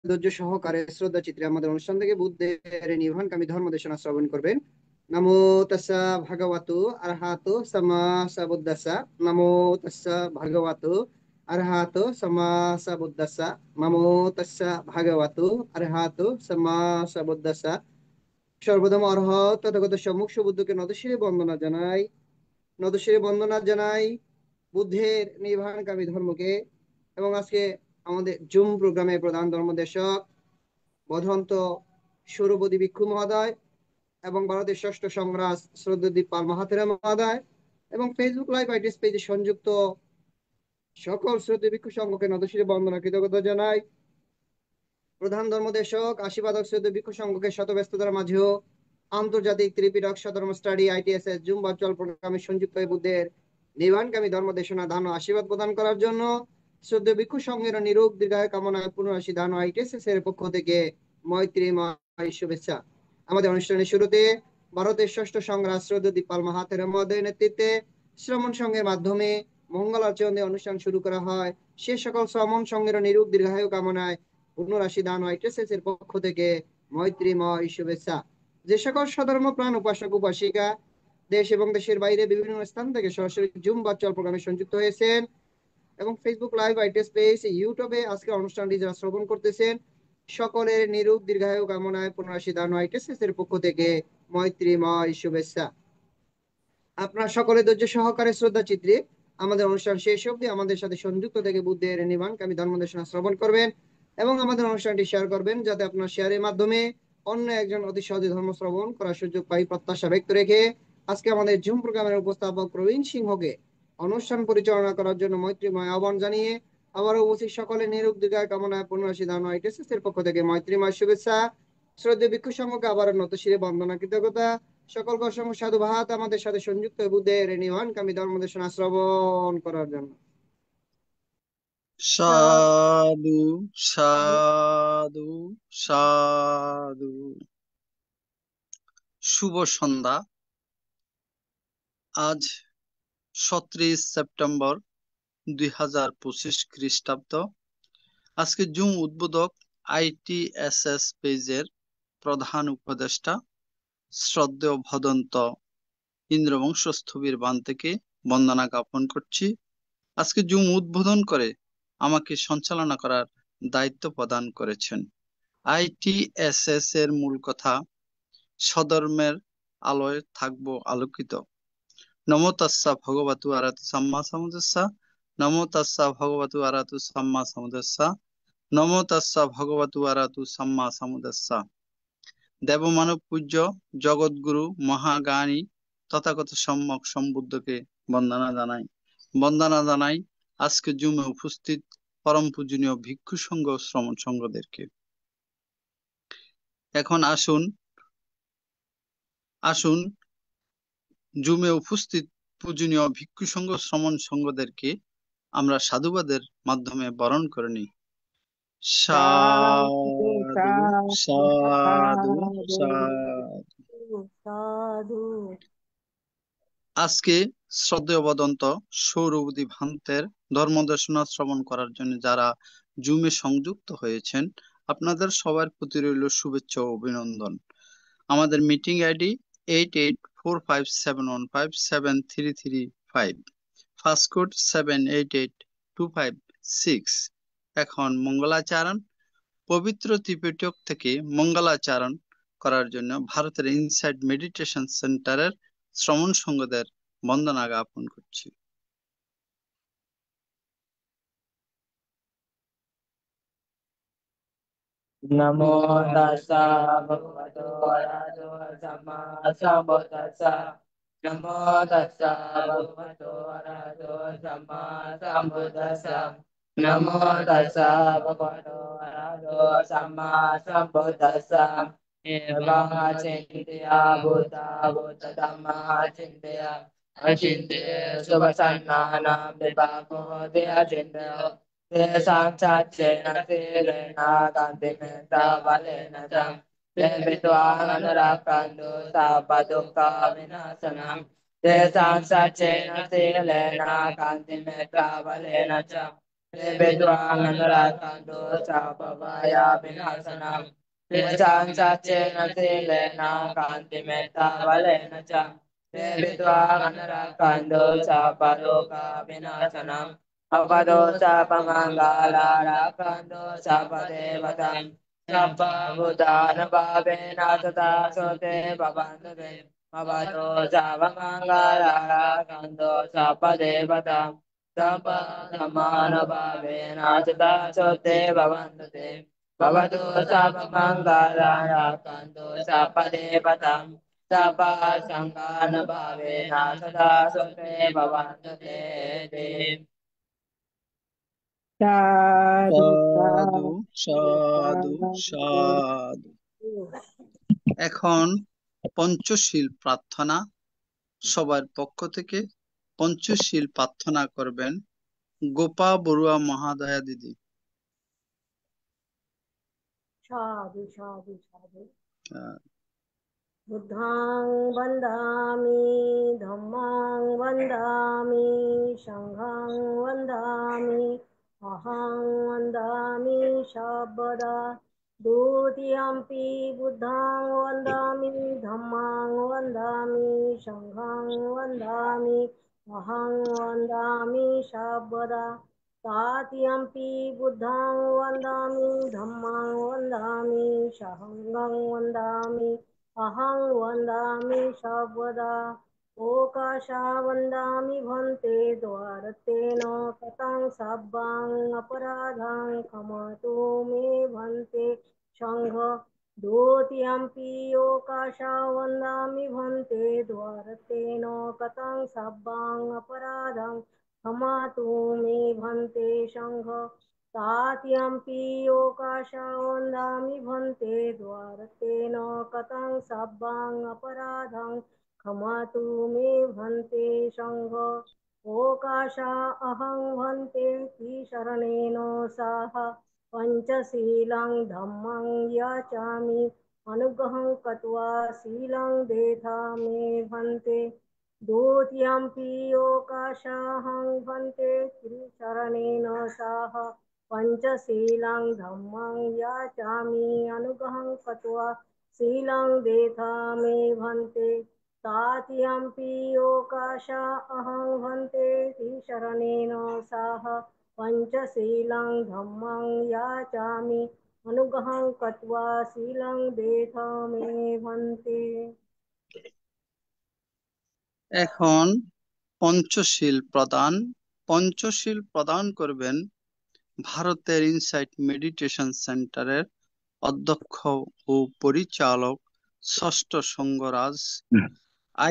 ধৈর্য সহকারে শ্রদ্ধা চিত্রে আমাদের অনুষ্ঠান থেকে বুদ্ধের নির্বাণকামী ধর্ম দেশনা শ্রবণ করবেন। নমো তাস্সা ভাগবতু আরহাতো সাম্মা সাম্বুদ্দাসা। নমো তাস্সা ভাগবতু আরহাতো সাম্মা সাম্বুদ্দাসা। নমো তাস্সা ভাগবতু আরহাতো সাম্মা সাম্বুদ্দাসা। সর্বদম অরহত তথাগত সম্মুখ সুবুদ্ধকে নতশিরে বন্দনা জানাই। নতশিরে বন্দনা জানাই বুদ্ধের নির্বাণকামী ধর্মকে। এবং আজকে আমাদের জুম প্রোগ্রামে প্রধান ধর্মদেশক বধন্ত সৌরবদী ভিক্ষু মহোদয় এবং ভারতের ষষ্ঠ সংগ্রাস শ্রদ্ধদীপ পাল মাহাতেরা মহোদয় এবং ফেসবুক লাইভ আইটিস পেজে সংযুক্ত সকল শ্রদ্ধেয় ভিক্ষু সংঘকে নতশিরে বন্দনা কৃতজ্ঞতা জানাই। প্রধান ধর্মদেশক আশীর্বাদক শ্রদ্ধেয় ভিক্ষু সংঘকে শত ব্যস্ততার মাঝেও আন্তর্জাতিক ত্রিপিটক সধর্ম স্টাডি আইটিএসএস জুম ভার্চুয়াল প্রোগ্রামে সংযুক্ত হয়ে বুদ্ধের নির্বাণকামী ধর্ম দেশনা দান ও আশীর্বাদ প্রদান করার জন্য শ্রদ্ধেয় ভিক্ষু সংঘের নিরোগ দীর্ঘায়ু কামনায় পুনরাশি দান ও আইটিএসএস এর পক্ষ থেকে মৈত্রীময় শুভেচ্ছা। আমাদের অনুষ্ঠানের শুরুতে ভারতের ষষ্ঠ সংগ্রাস শ্রদ্ধেয় দীপাল মাহাতের মহোদয়ের নেতৃত্বে শ্রমণ সংঘের মাধ্যমে মঙ্গলাচরণ দিয়ে অনুষ্ঠান শুরু করা হয়। সে সকল শ্রমণ সংঘের নিরোগ দীর্ঘায়ু কামনায় পুনরাশি দান ও আইটিএসএস এর পক্ষ থেকে মৈত্রীময় শুভেচ্ছা। যে সকল সধর্ম প্রাণ উপাসক উপাসিকা দেশ এবং দেশের বাইরে বিভিন্ন স্থান থেকে সরাসরি জুম ভার্চুয়াল প্রোগ্রামে সংযুক্ত হয়েছেন এবং ফেসবুক লাইভ আইটিএস পেজ ইউটিউবে আজকের অনুষ্ঠানটি যারা শ্রবণ করতেছেন, সকলের নিরূপ দীর্ঘায়ু কামনায় পুনরাশি দান আইটিএস এর পক্ষ থেকে মৈত্রীময় শুভেচ্ছা। আপনার সকলের ধৈর্য সহকারে শ্রদ্ধা চিত্রে আমাদের অনুষ্ঠান শেষ অবধি আমাদের সাথে সংযুক্ত থেকে বুদ্ধের নির্বাণকামী ধর্ম দেশনা শ্রবণ করবেন এবং আমাদের অনুষ্ঠানটি শেয়ার করবেন, যাতে আপনার শেয়ারের মাধ্যমে অন্য একজন অতি সহজে ধর্ম শ্রবণ করার সুযোগ পাই প্রত্যাশা ব্যক্ত রেখে আজকে আমাদের জুম প্রোগ্রামের উপস্থাপক প্রবীণ সিংহকে অনুষ্ঠান পরিচালনা করার জন্য মৈত্রীময় আহ্বান জানিয়ে আবারও উপস্থিত সকলে নিরূপ দীর্ঘায়ু কামনায় পুনরাশি দান আইটিএসএস এর পক্ষ থেকে মৈত্রীময় শুভেচ্ছা। শ্রদ্ধেয় ভিক্ষু সংঘকে আবারও নতশিরে বন্দনা কৃতজ্ঞতা। সকলকে অসংখ্য সাধুবাদ আমাদের সাথে সংযুক্ত হয়ে বুদ্ধের নির্বাণকামী ধর্ম দেশনা শ্রবণ করার জন্য। সাধু সাধু সাধু। শুভ সন্ধ্যা। আজ ৩৭ সেপ্টেম্বর ২০২৫ খ্রিস্টাব্দ। আজকে জুম উদ্বোধক আইটিএসএস পেজের প্রধান উপদেষ্টা শ্রদ্ধেয় ভদন্ত ইন্দ্রবংশস্থবির বান থেকে বন্দনা জ্ঞাপন করছি। আজকে জুম উদ্বোধন করে আমাকে সঞ্চালনা করার দায়িত্ব প্রদান করেছেন। আইটিএসএস এর মূল কথা, স্বধর্মের আলোয় থাকবো আলোকিত। নমো তাস্সা ভগবতু আরহাতু সাম্মা সাম্বুদ্দাসা। নমো তাস্সা ভগবতু আরহাতু সাম্মা সাম্বুদ্দাসা। নমো তাস্সা ভগবতু আরহাতু সাম্মা সাম্বুদ্দাসা। দেবমানব পূজ্য জগৎগুরু মহাজ্ঞানী তথাগত সম্যক সম্বুদ্ধকে বন্দনা জানাই আজকে জুমে উপস্থিত পরম পূজনীয় ভিক্ষু সংঘ শ্রমণ সংঘদেরকে। এখন আসুন জুমে উপস্থিত পূজনীয় ভিক্ষু সংঘ শ্রমণ সংঘদেরকে আমরা সাধুবাদের মাধ্যমে বরণ করে নিই। সাধু সাধু সাধু সাধু। আজকে শ্রদ্ধেয় বদন্ত সৌরবদী ভান্তের ধর্মদেশনা শ্রবণ করার জন্য যারা জুমে সংযুক্ত হয়েছেন, আপনাদের সবার প্রতি রইল শুভেচ্ছা ও অভিনন্দন। আমাদের মিটিং আইডি 884571573335, ফার্স্ট কোড 788256। এখন মঙ্গলাচরণ, পবিত্র ত্রিপিটক থেকে মঙ্গলাচরণ করার জন্য ভারতের ইনসাইড মেডিটেশন সেন্টারের শ্রমণ সংঘদের বন্দনা জ্ঞাপন করছি। নমো তাস্সা ভগবতো আরহাতো সাম্মা সাম্বুদ্দাসা। নমো তাস্সা ভগবতো আরহাতো সাম্মা সাম্বুদ্দাসা। নমো তাস্সা ভগবতো আরহাতো সাম্মা সাম্বুদ্দাসা। এবং চিন্ত্যা ভূতা ভূত ধাম্মা চিন্ত্যা অচিন্ত্যা শুভসন্নানাম বিপাকো দেয়াচিন্ত্যা। তেষাং চাচ্চেন শীলেন কান্তিমেতা বলেন চ বিদ্বানরাকান্তো সাপদুঃখবিনাশনং। তেষাং চাচ্চেন শীলেন কান্তিমেতা বলেন চ Vedvanganarakanto Sapavaya Vinasanam Vichan Sachena Silena Kanti Metta Valena Cha Vedvanganarakanto Sapaloka Vinasanam Avado Sapamangala Rakanto Sapadevatam Sabba Buddhana Bhavena Tata Sote Bhavandade Avado Sapamangala Rakanto Sapadevatam Sabba Samana Bhavena Sata Sote Bhavandate Bhavatu Sabba Mangala Rakanto Sapade Patam Sabba Sangana Bhavena Sata Sote Bhavandate Sadhu সাধু সাধু Sadhu সাধু। এখন পঞ্চশীল প্রার্থনা, সবার পক্ষ থেকে পঞ্চশীল প্রার্থনা করবেন গোপা বড়ুয়া মহাদয়া দিদি। সাধু সাধু সাধু। আহ, বুদ্ধাং বন্দামি ধম্মাং বন্দামি সংঘাং বন্দামি অহং বন্দামি সর্বদা দ্বিতীয়ম্পি বুদ্ধাং বন্দামি ধম্মাং বন্দামি সংঘাং বন্দামি অহং বন্দামি সর্বদা तात्यम्पि बुद्धां वन्दामि धम्मां वन्दामि सङ्घं वन्दामि अहं वन्दामि सर्वदा ओकाशा वन्दामि भन्ते द्वारतेन कथं सब्बां अपराधं क्षमतु मे भन्ते सङ्घ द्वितीयम्पि ओकाशा वन्दामि भन्ते द्वारतेन कथं सब्बां अपराधं क्षमातु मे भन्ते सङ्घ तात्यम्पि ओकाशा वन्दामि भन्ते द्वारतेन कथं सब्बां अपराधं क्षमातु मे भन्ते सङ्घ ओकाशा अहं भन्ते त्रिशरणेन सह पञ्चशीलं धम्मं याचामि अनुग्रहं कृत्वा शीलं देथा मे भन्ते द्वितीयम्पि ओकाशाहं भन्ते त्रिशरणेन सह पञ्चशीलं धम्मं याचामि अनुग्रहं कृत्वा शीलं देथा मे भन्ते तात्यम्पि ओकाशा अहं भन्ते त्रिशरणेन सह पञ्चशीलं धम्मं याचामि अनुग्रहं कृत्वा शीलं देथा मे भन्ते। এখন পঞ্চশীল প্রদান। পঞ্চশীল প্রদান করবেন ভারতের ইনসাইট মেডিটেশন সেন্টারের অধ্যক্ষ ও পরিচালক ষষ্ঠ সঙ্গরাজ,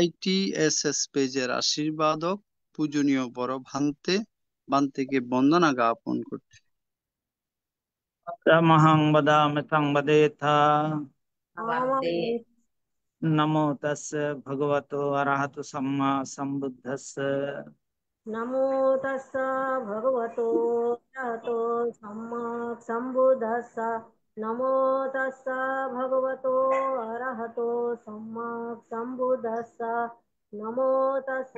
ITSS পেজের আশীর্বাদক পূজনীয় বড় ভান্তেকে বন্দনা জ্ঞাপন করছি। Tamahang Badami Tangbadetha आमं Namo Tassa Bhagavato Arahato Samma Sambuddhassa नमो तस्स भगवतो अरहतो सम्मा सम्बुद्धस्स नमो तस्स भगवतो अरहतो सम्मा सम्बुद्धस्स नमो तस्स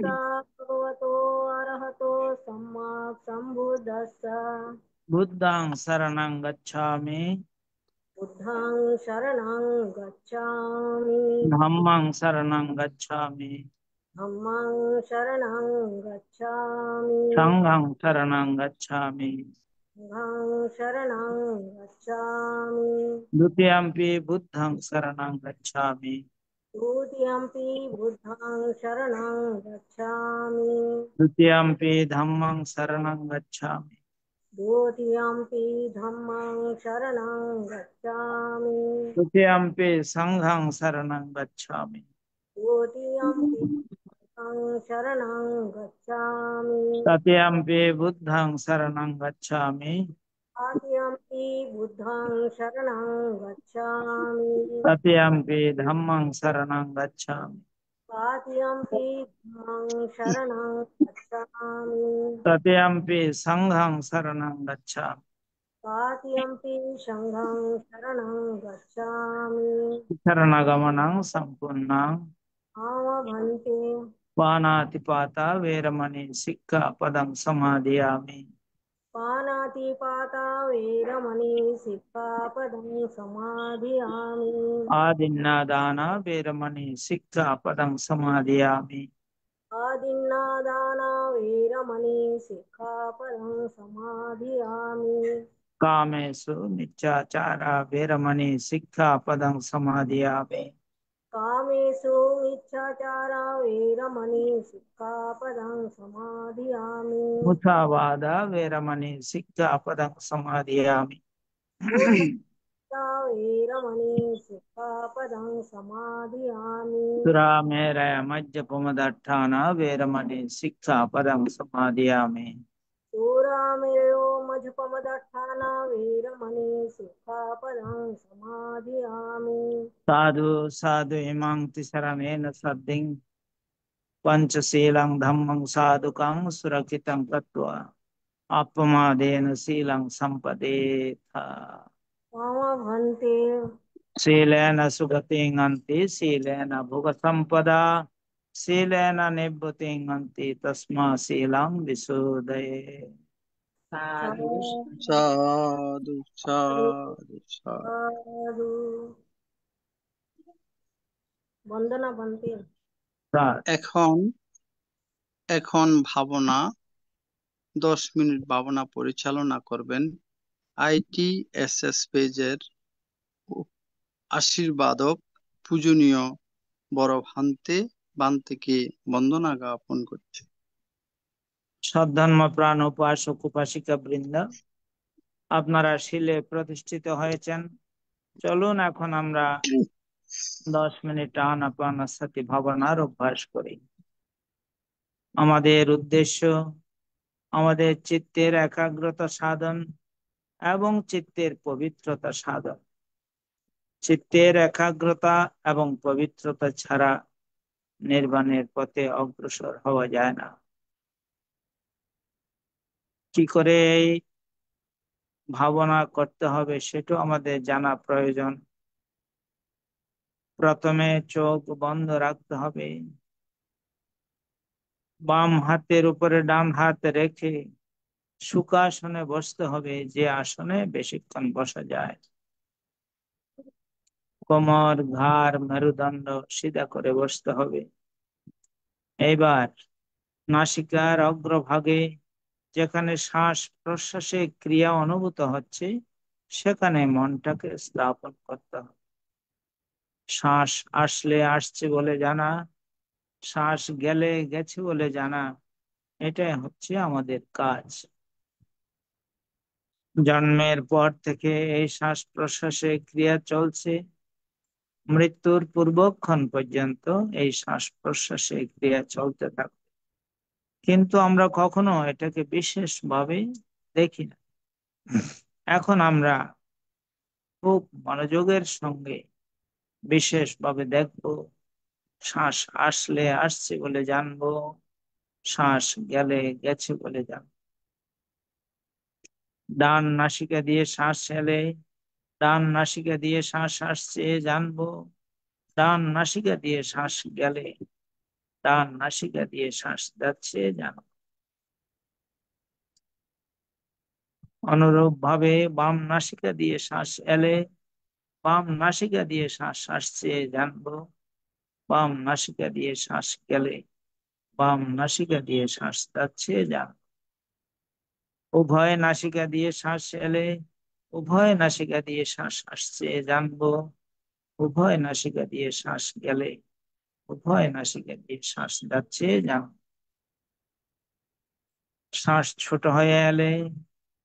भगवतो अरहतो सम्मा सम्बुद्धस्स Buddhang Saranang Gacchami बुद्धं शरणं गच्छामि Dhammang Saranang Gacchami धम्मं शरणं गच्छामि Sanghang Saranang Gacchami संघं शरणं गच्छामि Dutiyampi Buddhang Saranang Gacchami द्वितीयम्पि बुद्धं शरणं गच्छामि Dutiyampi Dhammang Saranang Gacchami द्वितीयम्पि धम्मं शरणं गच्छामि Dutiyampi Sanghang Saranang Gacchami द्वितीयम्पि बुद्धं शरणं गच्छामि Tatiyampi Buddhang Saranang Gacchami तृतीयम्पि बुद्धं शरणं गच्छामि Tatiyampi Dhammang Saranang Gacchami तृतीयम्पि धम्मं शरणं गच्छामि Tatiyampi Sanghang Saranang Gacchami तात्यम्पि संघं शरणं गच्छामि Saranagamanang Sampurnang आमभन्ते Panatipata Veramani Sikha Padang Samadhiyami पानातिपाता वेरमणि सिक्खापदं समाधियामि आदिन्नादाना वेरमणि सिक्खापदं समादियामि आदिन्नादाना वेरमणि सिक्खापदं समाधियामि कामेषु मिच्छाचारा वेरमणि सिक्खापदं समादियामि कामेषु मिच्छाचारा वेरमणि सिक्खापदं समाधियामि मुसावादा वेरमणि सिक्खापदं समादियामि मुसक्ता वेरमणि सिक्खापदं समाधियामि सुरामेरय मज्जपमदट्ठाना वेरमणि सिक्खापदं समादियामि शूरामेयो मजपमदट्ठाना वेरमणि सिक्खापदं समाधियामि साधु साधु इमां तिसरणेन सद्दिं पंचशीलं धम्मं साधुकं सुरक्षितं कृत्वा अपमादेन शीलं सम्पदेथ मम भन्ते शीलेन सुगतिं अन्ति शीलेन भुगसम्पदा शीलेन निभृतिं अन्ति तस्मा शीलं विशोधये साधु সাধু সাধু সাধু। साधु वंदना बनते साधु। এখন এখন ভাবনা 10 মিনিট ভাবনা পরিচালনা করবেন ITSS পেজের আশীর্বাদক পূজনীয় বড় বান্তেকে বন্দনা জ্ঞাপন করছে। সদ্ধর্ম প্রাণ উপাসক উপাসিকা বৃন্দ, আপনারা শিলে প্রতিষ্ঠিত হয়েছেন। চলুন এখন আমরা 10 মিনিট আনাপানের সাথে ভাবনার অভ্যাস করি। আমাদের উদ্দেশ্য আমাদের চিত্তের একাগ্রতা সাধন এবং চিত্তের পবিত্রতা সাধন। চিত্তের একাগ্রতা এবং পবিত্রতা ছাড়া নির্বাণের পথে অগ্রসর হওয়া যায় না। কি করে এই ভাবনা করতে হবে সেটাও আমাদের জানা প্রয়োজন। প্রথমে চোখ বন্ধ রাখতে হবে, বাম হাতের উপরে ডান হাত রেখে সুখাসনে বসতে হবে, যে আসনে বেশিক্ষণ বসা যায়। কোমর, ঘাড়, মেরুদণ্ড সিধা করে বসতে হবে। এবার নাসিকার অগ্রভাগে যেখানে শ্বাস প্রশ্বাসের ক্রিয়া অনুভূত হচ্ছে সেখানে মনটাকে স্থাপন করতে হবে। শ্বাস আসলে আসছে বলে জানা, শ্বাস গেলে গেছে বলে জানা, এটাই হচ্ছে আমাদের কাজ। জন্মের পর থেকে এই শ্বাস প্রশ্বাসের ক্রিয়া চলছে, মৃত্যুর পূর্বক্ষণ পর্যন্ত এই শ্বাস প্রশ্বাসের ক্রিয়া চলতে থাকবে, কিন্তু আমরা কখনো এটাকে বিশেষভাবে দেখি না। এখন আমরা খুব মনোযোগের সঙ্গে বিশেষভাবে দেখব। শ্বাস আসলে আসছে বলে জানবো, শ্বাস গেলে গেছে বলে জানবো। ডান নাসিকা দিয়ে শ্বাস এলে ডান নাসিকা দিয়ে শ্বাস আসছে জানবো, ডান নাসিকা দিয়ে শ্বাস গেলে ডান নাসিকা দিয়ে শ্বাস যাচ্ছে জানবো। অনুরূপ ভাবে বাম নাসিকা দিয়ে শ্বাস এলে বাম নাসিকা দিয়ে শ্বাস আসছে জানবো, বাম নাসিকা দিয়ে শ্বাস গেলে বাম নাসিকা দিয়ে শ্বাস যাচ্ছে জানবো। উভয় নাসিকা দিয়ে শ্বাস এলে উভয় নাসিকা দিয়ে শ্বাস আসছে জানবো, উভয় নাসিকা দিয়ে শ্বাস গেলে উভয় নাসিকা দিয়ে শ্বাস যাচ্ছে জানবো। শ্বাস ছোট হয়ে এলে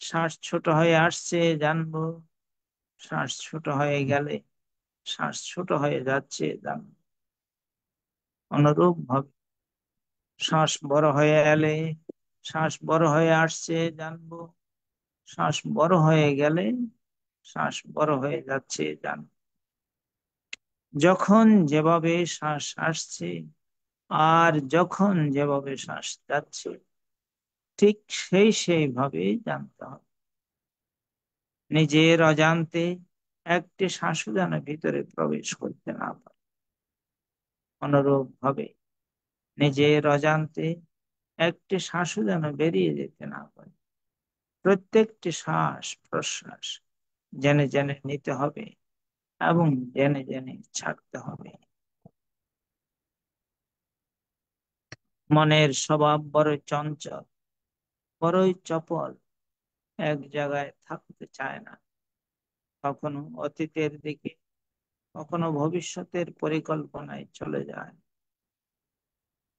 শ্বাস ছোট হয়ে আসছে জানবো, শ্বাস ছোট হয়ে গেলে শ্বাস ছোট হয়ে যাচ্ছে জানবো। অনুরূপ ভাবে শ্বাস বড় হয়ে এলে শ্বাস বড় হয়ে আসছে জানবো, শ্বাস বড় হয়ে গেলে শ্বাস বড় হয়ে যাচ্ছে জানবো। যখন যেভাবে শ্বাস আসছে আর যখন যেভাবে শ্বাস যাচ্ছে ঠিক সেইভাবে জানতে হবে। নিজের অজান্তে একটি শ্বাসও যেন ভিতরে প্রবেশ করতে না পারে। অনুরূপ ভাবে নিজের অজান্তে একটি শ্বাসও যেন বেরিয়ে যেতে না পারে। প্রত্যেকটি শ্বাস প্রশ্বাস জেনে জেনে নিতে হবে এবং জেনে জেনে ছাড়তে হবে। মনের স্বভাব বড়ই চঞ্চল, বড়ই চপল, এক জায়গায় থাকতে চায় না। কখনো অতীতের দিকে, কখনো ভবিষ্যতের পরিকল্পনায় চলে যায়।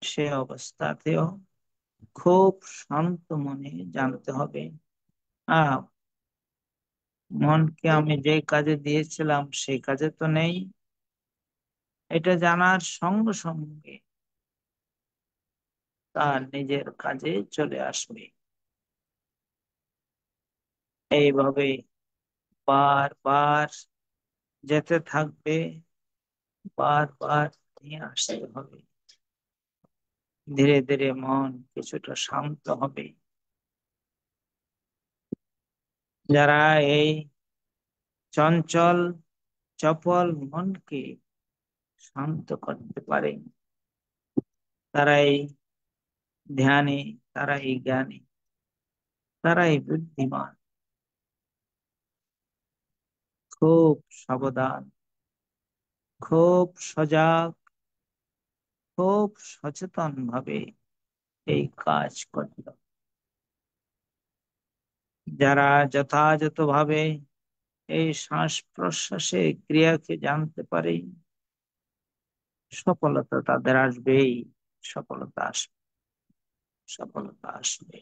সে অবস্থাতেও খুব শান্ত মনে জানতে হবে, আহ মনকে আমি যে কাজে দিয়েছিলাম সেই কাজে তো নেই। এটা জানার সঙ্গে সঙ্গে তার নিজের কাজে চলে আসবে। এইভাবে বারবার যেতে থাকবে, বারবার নিয়ে আসতে হবে। ধীরে ধীরে মন কিছুটা শান্ত হবে। যারা এই চঞ্চল চপল মনকে শান্ত করতে পারে, তারাই ধ্যানী, তারাই জ্ঞানী, তারাই বুদ্ধিমান। খুব সাবধান, খুব সজাগ, খুব সচেতন ভাবে এই কাজ করল। যারা যথাযথভাবে এই শ্বাস প্রশ্বাসের ক্রিয়াকে জানতে পারে, সফলতা তাদের আসবেই। সফলতা আসবে, সফলতা আসবে।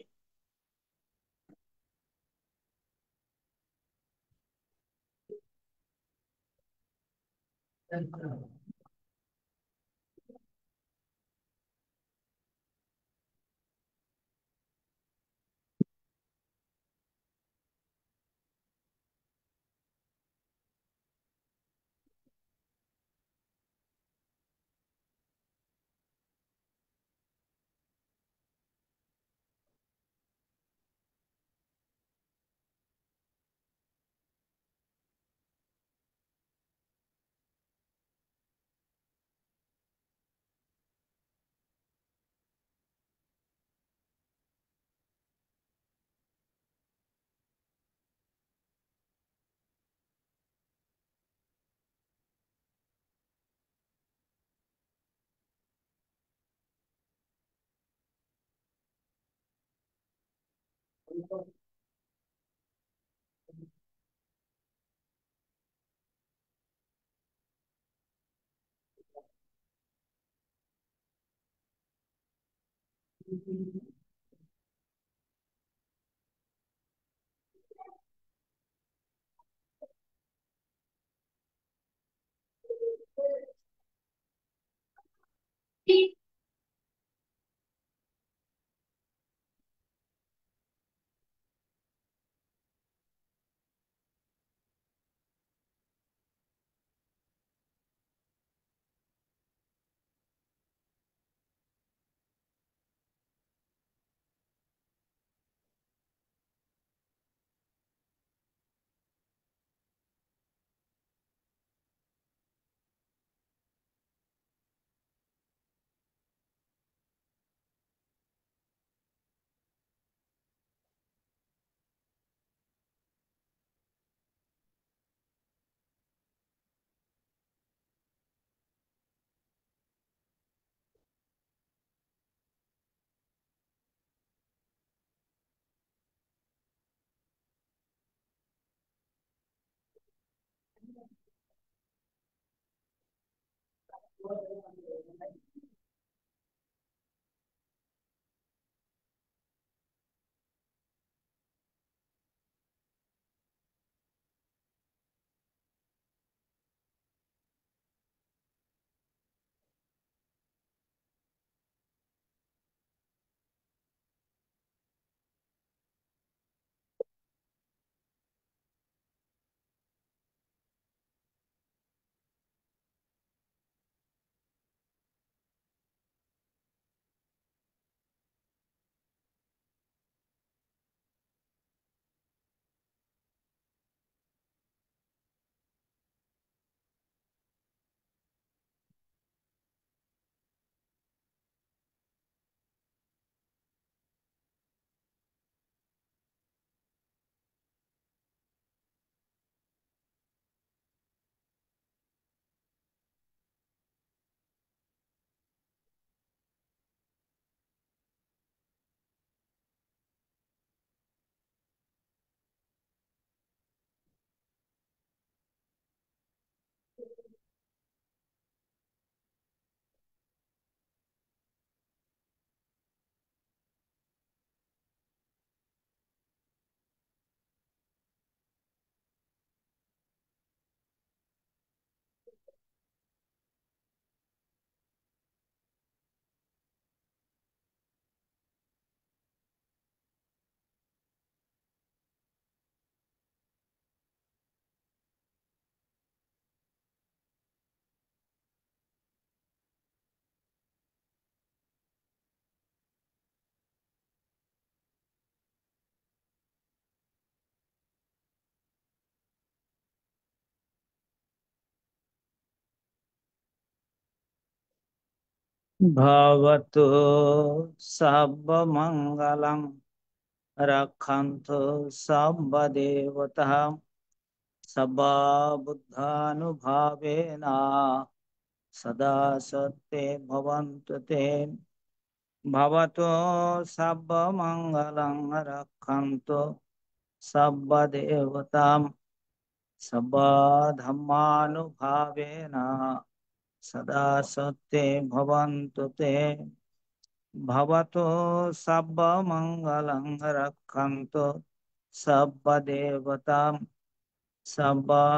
भवतु सर्वमङ्गलं रक्षन्तु सर्वदेवतः सर्वबुद्धानुभावेन सदा सत्ते भवन्तु ते भवतु सर्वमङ्गलं रक्षन्तु सर्वदेवतां सर्वधर्मानुभावेन सदा सत्ते भवन्तु ते भवतु सर्वमङ्गलं रक्षन्तु सर्वदेवतां सर्वसङ्घानुभावेन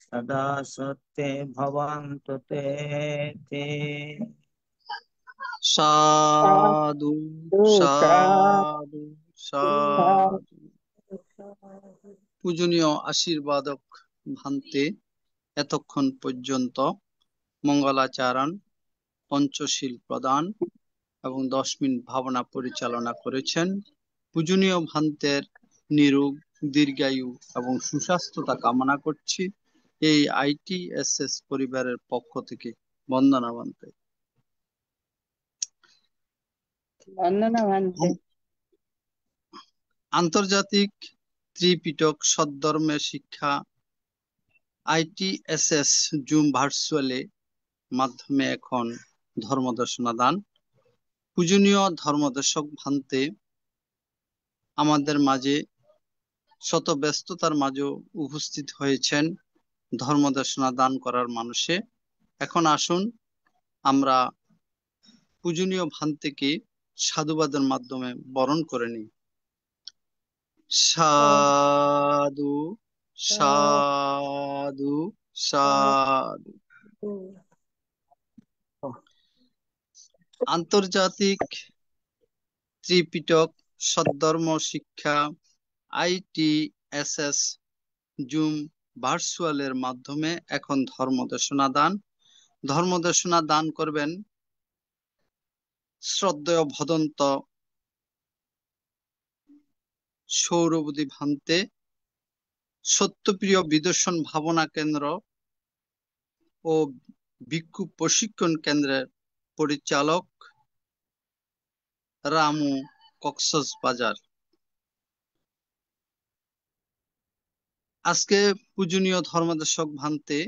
सदा सत्ते भवन्तु ते ते সাধু সাধু সাধু। পূজনীয় আশীর্বাদক ভান্তে এতক্ষণ পর্যন্ত মঙ্গলাচরণ, পঞ্চশীল প্রদান এবং 10 মিনিট ভাবনা পরিচালনা করেছেন। পূজনীয় ভান্তের নিরোগ, দীর্ঘায়ু এবং সুস্বাস্থ্যতা কামনা করছি এই ITSS পরিবারের পক্ষ থেকে। বন্দনা ভান্তে। বন্দনা ভান্তে। আন্তর্জাতিক ত্রিপিটক সদ্ধর্মের শিক্ষা ITSS জুম ভার্চুয়ালে মাধ্যমে এখন ধর্মদর্শনা দান। পূজনীয় ধর্মদর্শক ভান্তে আমাদের মাঝে শত ব্যস্ততার মাঝেও উপস্থিত হয়েছেন ধর্মদর্শনা দান করার মানুষে। এখন আসুন আমরা পূজনীয় ভান্তেকে সাধুবাদের মাধ্যমে বরণ করে নিই। সাধু সাধু সাধু। আন্তর্জাতিক ত্রিপিটক সদ্ধর্ম শিক্ষা ITSS জুম ভার্চুয়ালের মাধ্যমে এখন ধর্মদর্শনা দান। ধর্মদর্শনা দান করবেন শ্রদ্ধেয় ভদন্ত সৌরবদী ভান্তে, সত্যপ্রিয় বিদর্শন ভাবনা কেন্দ্র ও ভিক্ষু প্রশিক্ষণ কেন্দ্রের পরিচালক রামু, কক্সবাজার। আজকে পূজনীয় ধর্মদর্শক ভান্তে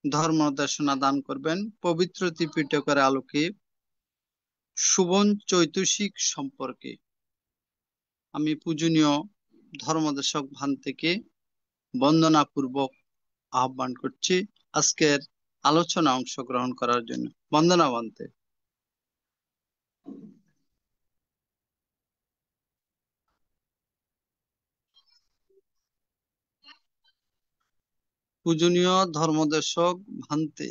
ধর্মদর্শনা দান করবেন পবিত্র ত্রিপিটকের আলোকে সুবন চৈতসিক সম্পর্কে। আমি পূজনীয় ধর্মদর্শক ভান্তেকে বন্দনাপূর্বক আহ্বান করছি আজকের আলোচনা অংশগ্রহণ করার জন্য। বন্দনা ভান্তে। পূজনীয় ধর্মদর্শক ভান্তে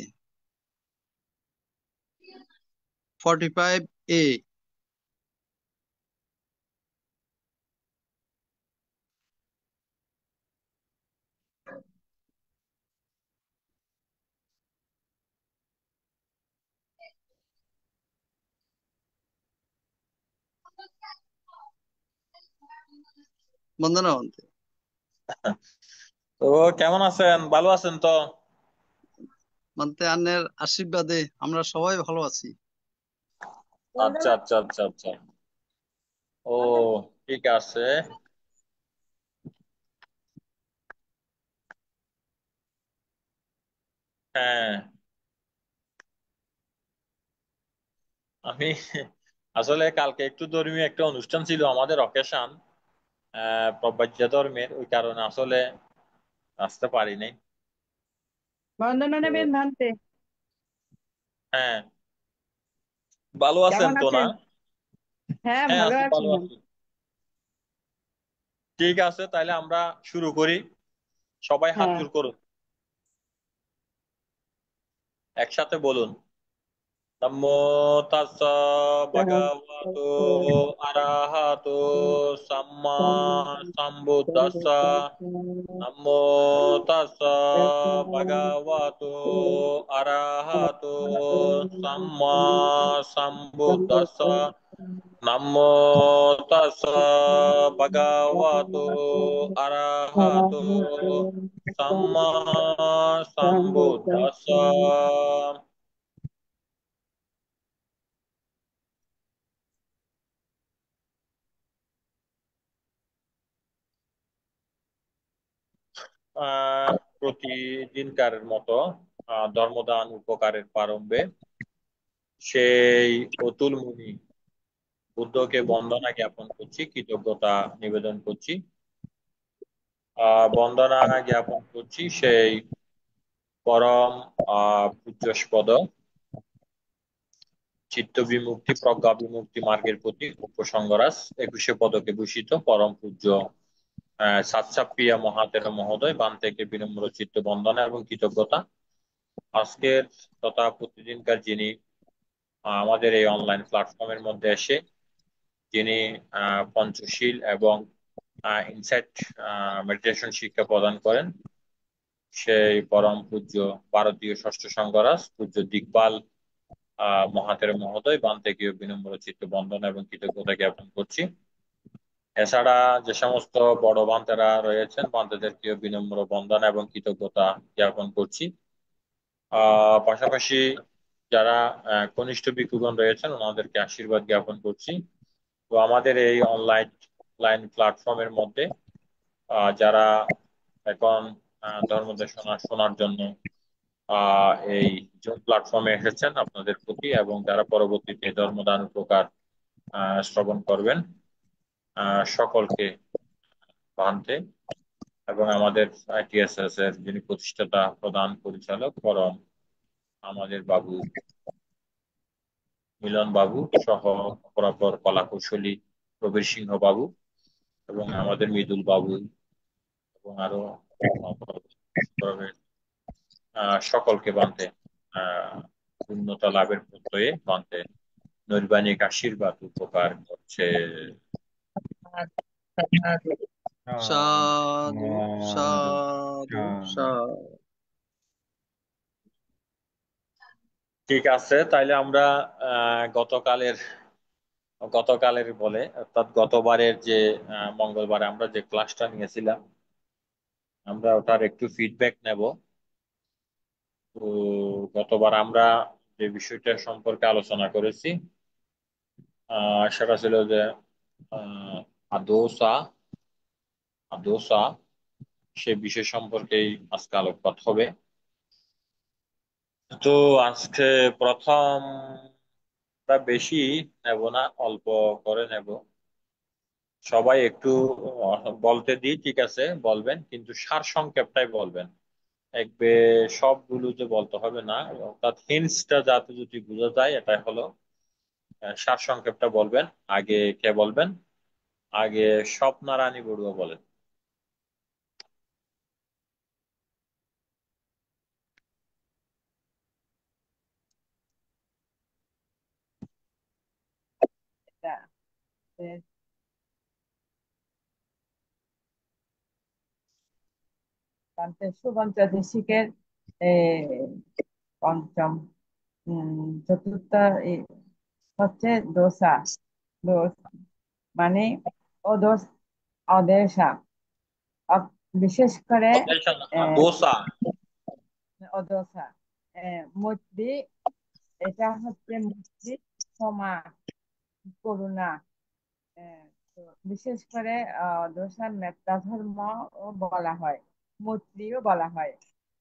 45A। বন্দনা ভান্তে। তো কেমন আছেন? ভালো আছেন তো? ভান্তে আন্নের আশীর্বাদে আমরা সবাই ভালো আছি। আচ্ছা আচ্ছা আচ্ছা আচ্ছা। ও ঠিক আছে। হ্যাঁ, আমি আসলে কালকে একটু ধর্মীয় একটা অনুষ্ঠান ছিল আমাদের অকেশন প্রব্রাজ্য ধর্মের, ওই কারণে আসলে আসতে পারিনি। বন্দনা তো নেবেন ভান্তে। হ্যাঁ, ভালো আছেন কেমন তো না? আছেন? হ্যাঁ, হ্যাঁ, ভালো আছি আছি। ভালো আছি। ঠিক আছে, তাহলে আমরা শুরু করি। সবাই হাত হ্যাঁ। জোড় করুন, একসাথে বলুন। নমো তাস্সা ভগবতো আরহাতো সাম্মা সাম্বুদ্দাস্সা। নমো তাস্সা ভগবতো আরহাতো সাম্মা সাম্বুদ্দাস্সা। নামো তাস্সা ভগবতো আরহাতো সাম্মা সাম্বুদ্দাসা। প্রতিদিনকার মতো ধর্মদান উপকারের প্রারম্ভে সেই অতুল মুনি বুদ্ধকে বন্দনা জ্ঞাপন করছি, কৃতজ্ঞতা নিবেদন করছি। বন্দনা জ্ঞাপন করছি সেই পরম পূজ্যস্পদ চিত্ত বিমুক্তি প্রজ্ঞা বিমুক্তি মার্গের প্রতি উপসংগরাজ 21 পদকে ভূষিত পরম পূজ্য সাতসাপ্পিয়া মহাতের মহোদয় বান থেকে বিনম্র চিত্ত বন্দনা এবং কৃতজ্ঞতা। আজকের তথা প্রতিদিনকার যিনি আমাদের এই অনলাইন প্ল্যাটফর্মের মধ্যে এসে যিনি পঞ্চশীল এবং ইনসাইট মেডিটেশন শিক্ষা প্রদান করেন সেই পরম পূজ্য ভারতীয় ষষ্ঠ সংঘরাজ পূজ্য দিকপাল মহাতের মহোদয় বান থেকে বিনম্র চিত্ত বন্দনা এবং কৃতজ্ঞতা জ্ঞাপন করছি। এছাড়া যে সমস্ত বড় বান্তেরা রয়েছেন বান্তেদেরকেও বিনম্র বন্দনা এবং কৃতজ্ঞতা জ্ঞাপন করছি। পাশাপাশি যারা কনিষ্ঠ ভিক্ষুগণ রয়েছেন ওনাদেরকে আশীর্বাদ জ্ঞাপন করছি। তো আমাদের এই অনলাইন প্ল্যাটফর্মের মধ্যে যারা এখন ধর্মদেশনা শোনার জন্য এই জুম প্ল্যাটফর্মে এসেছেন আপনাদের প্রতি এবং যারা পরবর্তীতে ধর্মদান উপকার শ্রবণ করবেন সকলকে বান্তে এবং আমাদের আইটিএসএস এর যিনি প্রতিষ্ঠাতা প্রধান পরিচালক পরম আমাদের বাবু মিলন বাবু সহ অপরাপর কলা কৌশলী প্রবীর সিংহ বাবু এবং আমাদের মৃদুল বাবু এবং আরো সকলকে বানতে উন্নতা লাভের প্রত্যয়ে বানতে নৈর্বাণিক আশীর্বাদ উপকার করছে। সাধু সাধু সাধু। ঠিক আছে, তাইলে আমরা গতকালের গতকালের বলে অর্থাৎ গতবারের যে মঙ্গলবারে আমরা যে ক্লাসটা নিয়েছিলাম আমরা ওটার একটু ফিডব্যাক নেব। তো গতবার আমরা যে বিষয়টা সম্পর্কে আলোচনা করেছি সেটা ছিল যে আহ, আদোসা আদোসা সে বিষয় সম্পর্কেই আজকে আলোকপাত হবে। তো আজকে প্রথম বেশি নেব না, অল্প করে নেব। সবাই একটু বলতে দিই, ঠিক আছে বলবেন, কিন্তু সার সংক্ষেপটাই বলবেন। একবে সবগুলো যে বলতে হবে না, অর্থাৎ হিন্টসটা যাতে যদি বোঝা যায় এটাই হলো সার সংক্ষেপটা বলবেন। আগে কে বলবেন? আগে স্বপ্না রানী বড়ুয়া বলেন। এটা, এ, সুপঞ্চদশিকের এ, পঞ্চম চতুর্থ এ, হচ্ছে দোসা। দোস মানে অদোস, অদেশা। বিশেষ করে দোসা। অদোসা মৈত্রী, এটা হচ্ছে মৈত্রী, ক্ষমা, করুণা। তো বিশেষ করে দোসার মেত্তা ধর্ম বলা হয়, মৈত্রীও বলা হয়।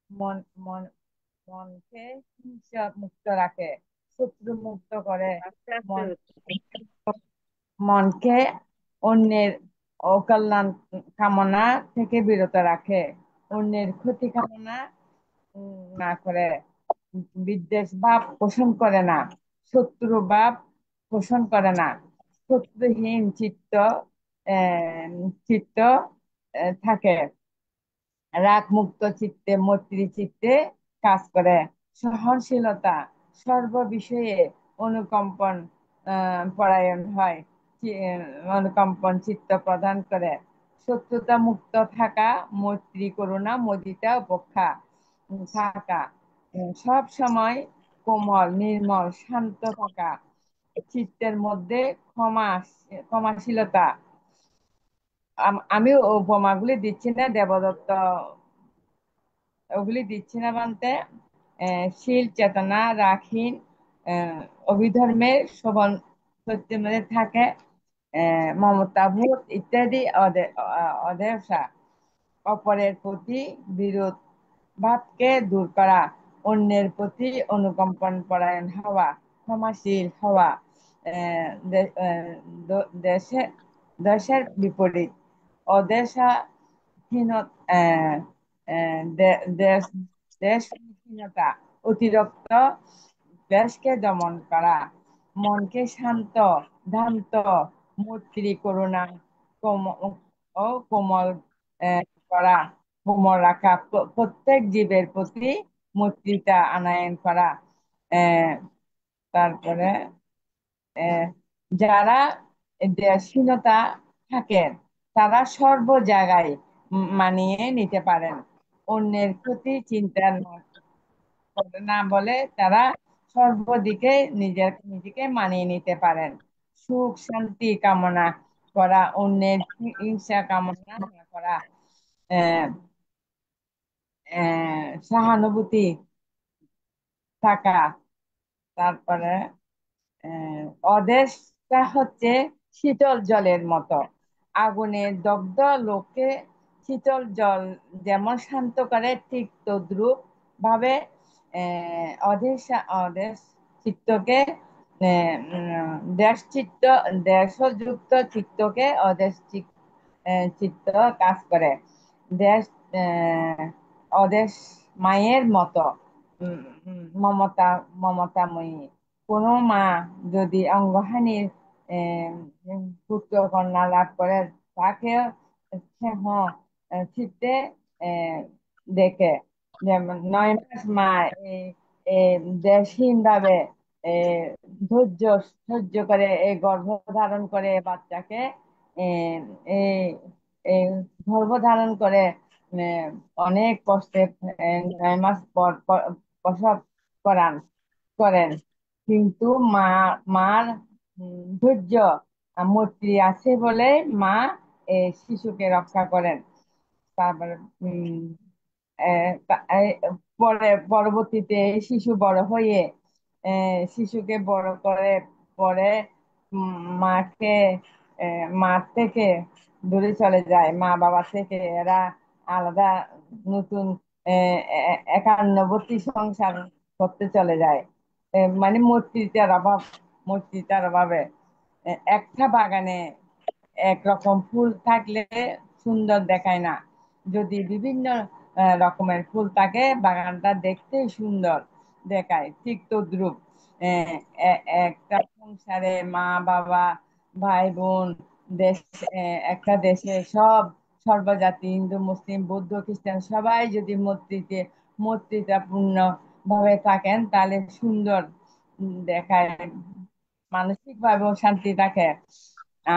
মন মন মনকে হিংসা মুক্ত রাখে, শত্রু মুক্ত করে, মন মনকে অন্যের অকল্যাণ কামনা থেকে বিরত রাখে, অন্যের ক্ষতি কামনা না করে, বিদ্বেষ ভাব পোষণ করে না, শত্রু ভাব পোষণ করে না, শত্রুহীন চিত্ত চিত্ত থাকে, রাগ মুক্ত চিত্তে মৈত্রী চিত্তে কাজ করে, সহনশীলতা, সর্ব বিষয়ে অনুকম্পন পরায়ণ হয়, অনুকম্পন চিত্ত প্রদান করে, শত্রুতা মুক্ত থাকা, মৈত্রী করুণা মুদিতা উপেক্ষা থাকা, সব সময় কোমল নির্মল শান্ত থাকা, চিত্তের মধ্যে ক্ষমাশীলতা। আমি উপমাগুলি দিচ্ছি না, দেবদত্ত ওগুলি দিচ্ছি না বানতে। শীল চেতনা রাখীন, অভিধর্মের শোভন সত্যের মধ্যে থাকে, মমতাবোধ ইত্যাদি অদেশা, অপরের প্রতি বিরোধ ভাবকে দূর করা, অন্যের প্রতি অনুকম্পন পরায়ণ হওয়া, ক্ষমাশীল হওয়া, দেশে দেশের বিপরীত অদেশাহীন, দেশ দেশহীনতা, অতিরিক্ত দেশকে দমন করা, মনকে শান্ত শান্ত, মৈত্রী করুণা ও কোমল করা, কোমল রাখা, প্রত্যেক জীবের প্রতি মৈত্রীতা আনয়ন করা। আহ তারপরে আহ, যারা দেশহীনতা থাকেন তারা সর্ব জায়গায় মানিয়ে নিতে পারেন, অন্যের ক্ষতি চিন্তা না বলে তারা সর্বদিকে নিজেকে মানিয়ে নিতে পারেন। সুখ শান্তি কামনা করা, অন্যের হিংসা কামনা না করা, আহ সহানুভূতি থাকা। তারপরে আহ, অদেশটা হচ্ছে শীতল জলের মতো, আগুনের দগ্ধ লোককে শীতল জল যেমন শান্ত করে, ঠিক তদ্রূপ ভাবে অদেশ অদেশ চিত্তকে, দেশ চিত্ত দেশযুক্ত চিত্তকে অদেশ চিত্ত কাজ করে। দেশ আহ, অদেশ মায়ের মতো, মমতাময়ী। কোনো মা যদি অঙ্গহানির পুত্র কন্যা লাভ করে, তাকে স্নেহ চিত্তে আহ, দেখে। যেমন 9 মাস মা এই এই দেশহীন ভাবে আহ, ধৈর্য সহ্য করে এই গর্ভধারণ করে বাচ্চাকে, আহ, এই এই গর্ভধারণ করে, আহ, অনেক কষ্টে 9 মাস পর পর প্রসব করান করেন। কিন্তু মার ধৈর্য মৈত্রী আছে বলে মা শিশুকে রক্ষা করেন। তারপরে পরবর্তীতে এই শিশু বড় হয়ে শিশুকে বড় করে পরে মাকে মার থেকে দূরে চলে যায়, মা বাবা থেকে এরা আলাদা নতুন একান্নবর্তী সংসার করতে চলে যায়। মানে মূর্তিটার অভাবে একটা বাগানে একরকম ফুল থাকলে সুন্দর দেখায় না, যদি বিভিন্ন রকমের ফুল থাকে বাগানটা দেখতে সুন্দর দেখায়। ঠিক তদ্রুপ আহ, একটা সংসারে মা বাবা ভাই বোন, দেশ একটা দেশে সর্বজাতি, হিন্দু মুসলিম বৌদ্ধ খ্রিস্টান সবাই যদি মৈত্রীপূর্ণ ভাবে থাকেন তাহলে সুন্দর দেখায়, মানসিক ভাবেও শান্তি থাকে।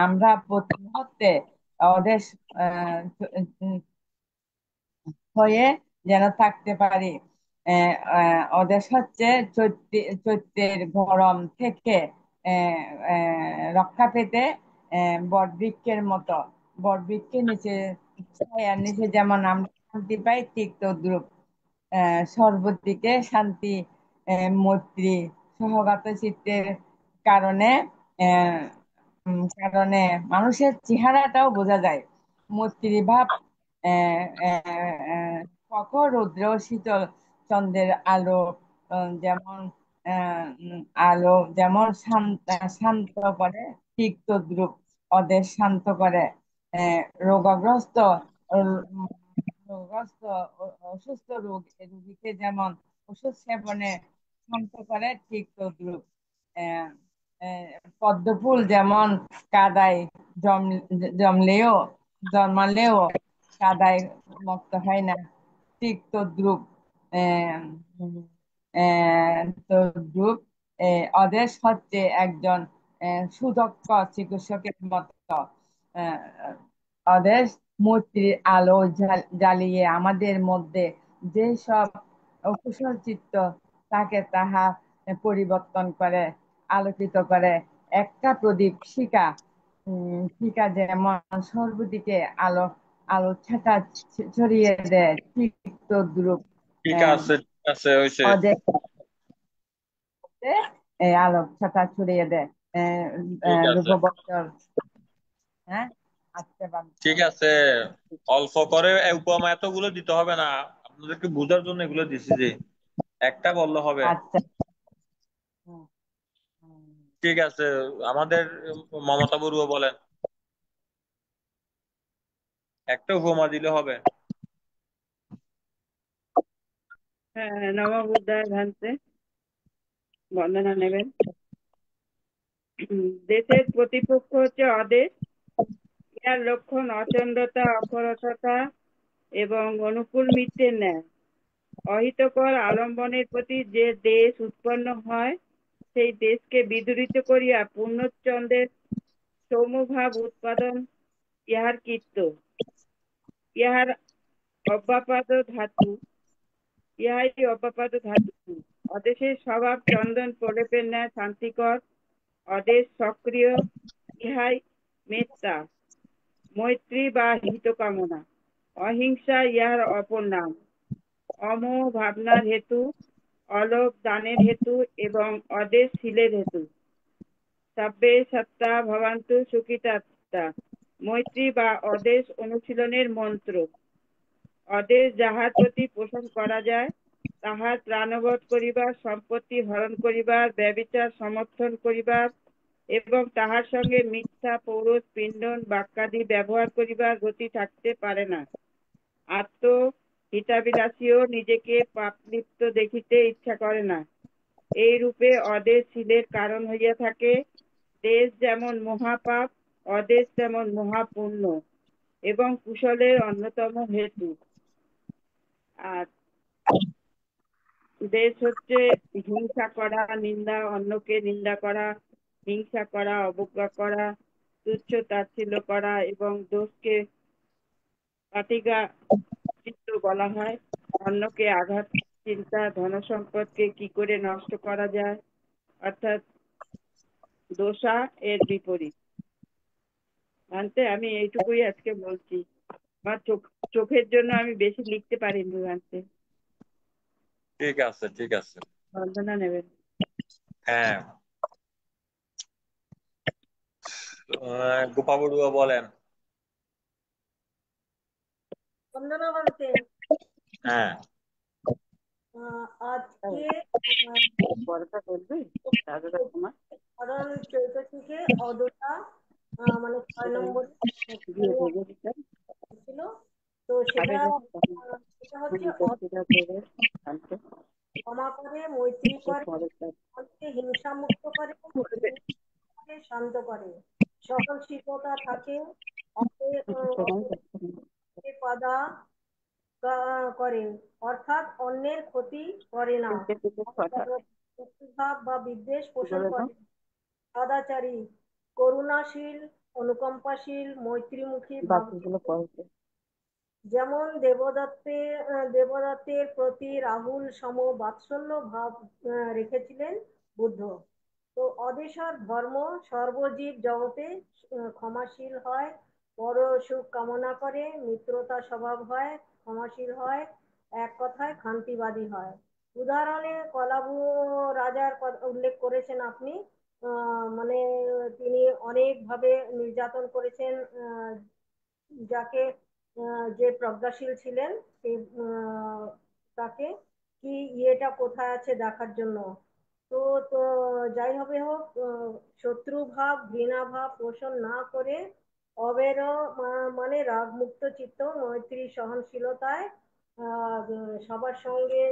আমরা প্রতি মুহূর্তে ওদের আহ, হয়ে যেন থাকতে পারি। ওদের হচ্ছে চৈত্রের গরম থেকে রক্ষা পেতে বটবৃক্ষের মতো, বটবৃক্ষের নিচে ছায়ার নিচে যেমন আমরা শান্তি পাই, ঠিক তদ্রুপ সর্বদিকে শান্তি, মৈত্রী, সহগত চিত্তের কারণে আহ, কারণে মানুষের চেহারাটাও বোঝা যায়। মৈত্রী ভাব আহ, আহ, আহ, প্রখর রৌদ্র শীতল চন্দ্রের আলো, যেমন আলো যেমন শান্ত করে, ঠিক তদ্রুপ ওদের শান্ত করে। আহ, রোগগ্রস্ত রোগগ্রস্ত অসুস্থ রোগীকে যেমন ওষুধ সেবনে শান্ত করে, ঠিক তদ্রুপ আহ, আহ, পদ্ম ফুল যেমন কাদায় জমলেও জন্মালেও কাদায় মুক্ত হয় না, ঠিক তদ্রুপ আহ, উম, তদ্রুপ অদেশ হচ্ছে একজন সুদক্ষ চিকিৎসকের মতো। আহ, অদেশ মৈত্রীর আলো জ্বালিয়ে আমাদের মধ্যে যে সব অকুশল চিত্ত তাকে তাহা পরিবর্তন করে, আলোকিত করে। একটা প্রদীপ শিখা শিখা যেমন সর্বদিকে আলো আলো ছাটা ছড়িয়ে দেয়, ঠিক তদ্রূপ ঠিক আহ, আছে, ঠিক আছে, হয়েছে। ওদের এই আলো ছাটা ছড়িয়ে দেয় ঠিক আছে, রূপবজ্জল। হ্যাঁ, আচ্ছা ঠিক আছে। অল্প করে উপমা এতগুলো দিতে হবে না, আপনাদেরকে বোঝার জন্য এগুলো দিছি যে একটা বললে হবে। আচ্ছা। হুম, হুম। ঠিক আছে, আমাদের মমতা বড়ুয়া বলেন, একটা উপমা দিলে হবে। হ্যাঁ, নমো বুদ্ধায় ভান্তে, বন্দনা নেবেন। দেশের প্রতিপক্ষ হচ্ছে অদেশ। ইহার লক্ষণ অচন্দ্রতা, অখরতা এবং অনুকূল মিত্রের ন্যায়। অহিতকর আলম্বনের প্রতি যে দেশ উৎপন্ন হয়, সেই দেশকে বিদূরিত করিয়া পূর্ণচন্দ্রের সৌম্যভাব উৎপাদন ইহার কীর্ত। ইহার অব্যাপাদ ধাতু, ইহাই অব্যাপাদ ধাতু। অদেশের স্বভাব চন্দন প্রলেপের ন্যায় শান্তিকর। অদেশ সক্রিয়, ইহাই মেত্তা, মৈত্রী বা হিতকামনা। অহিংসা ইহার অপর নাম। অমোহ ভাবনার হেতু, অলোক দানের হেতু এবং অদেশ শীলের হেতু। সব্যে সত্তা ভবান্তু সুখিতাত্তা, মৈত্রী বা অদেশ অনুশীলনের মন্ত্র। অদেশ যাহার প্রতি পোষণ করা যায়, তাহার প্রাণবধ করিবার, সম্পত্তি হরণ করিবার, ব্যভিচার সমর্থন করিবার এবং তাহার সঙ্গে মিথ্যা পৌরুষ পিণ্ডন বাক্যাদি ব্যবহার করিবার গতি থাকতে পারে না। আত্ম হিতাবিলাসীও নিজেকে পাপলিপ্ত দেখিতে ইচ্ছা করে না। এই রূপে অদেশ শীলের কারণ হইয়া থাকে। দেশ যেমন মহাপাপ, অদেশ তেমন মহাপুণ্য এবং কুশলের অন্যতম হেতু। আর দেশ হচ্ছে হিংসা করা, নিন্দা, অন্যকে নিন্দা করা, হিংসা করা, অবজ্ঞা করা, তুচ্ছ তাচ্ছিল্য করা এবং দোষকে পাটিগা বলা হয়। অন্যকে আঘাত, চিন্তা, ধন সম্পদকে কি করে নষ্ট করা যায়, অর্থাৎ দোষা এর বিপরীত। ভান্তে, আমি এইটুকুই আজকে বলছি। আমার চোখের জন্য আমি বেশি লিখতে পারিনি ভান্তে। ঠিক আছে, ঠিক আছে। বন্দনা নেবেন। হ্যাঁ, গোপা বড়ুয়া বলেন। বন্দনা বলতে হ্যাঁ, আজকে পরটা করবে দাদাটা তোমার সাধারণ চৈতসিকে অদোটা মানে 6 নম্বর দিয়ে ভেজে দিতে ছিল। তো আগে সেটা যখন তখন সেটা হচ্ছে সেটা করে আনতে ক্ষমা করে, মৈত্রী করে, পরেরটা মনকে হিংসা মুক্ত করে, হিংসাকে শান্ত করে, সহনশীলতা থাকে, অপরকে পাদা করে, অর্থাৎ অন্যের ক্ষতি করে না, শত্রুভাব বা বিদ্বেষ পোষণ করে, সদাচারী, করুণাশীল, অনুকম্পাশীল, মৈত্রীমুখী ভাব। বাকিগুলো পরে যেমন দেবদত্তের প্রতি রাহুল সম বাৎসল্য ভাব রেখেছিলেন বুদ্ধ। তো অদেশার ধর্ম সর্বজীব জগতে ক্ষমাশীল হয়, পর সুখ কামনা করে, মিত্রতা স্বভাব হয়, ক্ষমাশীল হয়, এক কথায় শান্তিবাদী হয়। উদাহরণে কলাবু রাজার উল্লেখ করেছেন আপনি। মানে তিনি অনেকভাবে নির্যাতন করেছেন, যাকে যে প্রজ্ঞাশীল ছিলেন সেই তাকে কি ইয়েটা কোথায় আছে দেখার জন্য। তো তো যাই হবে হোক, শত্রু ভাব ঘৃণা ভাব পোষণ না করে অবের মানে রাগ মুক্ত চিত্ত, মৈত্রী, সহনশীলতায় সবার সঙ্গে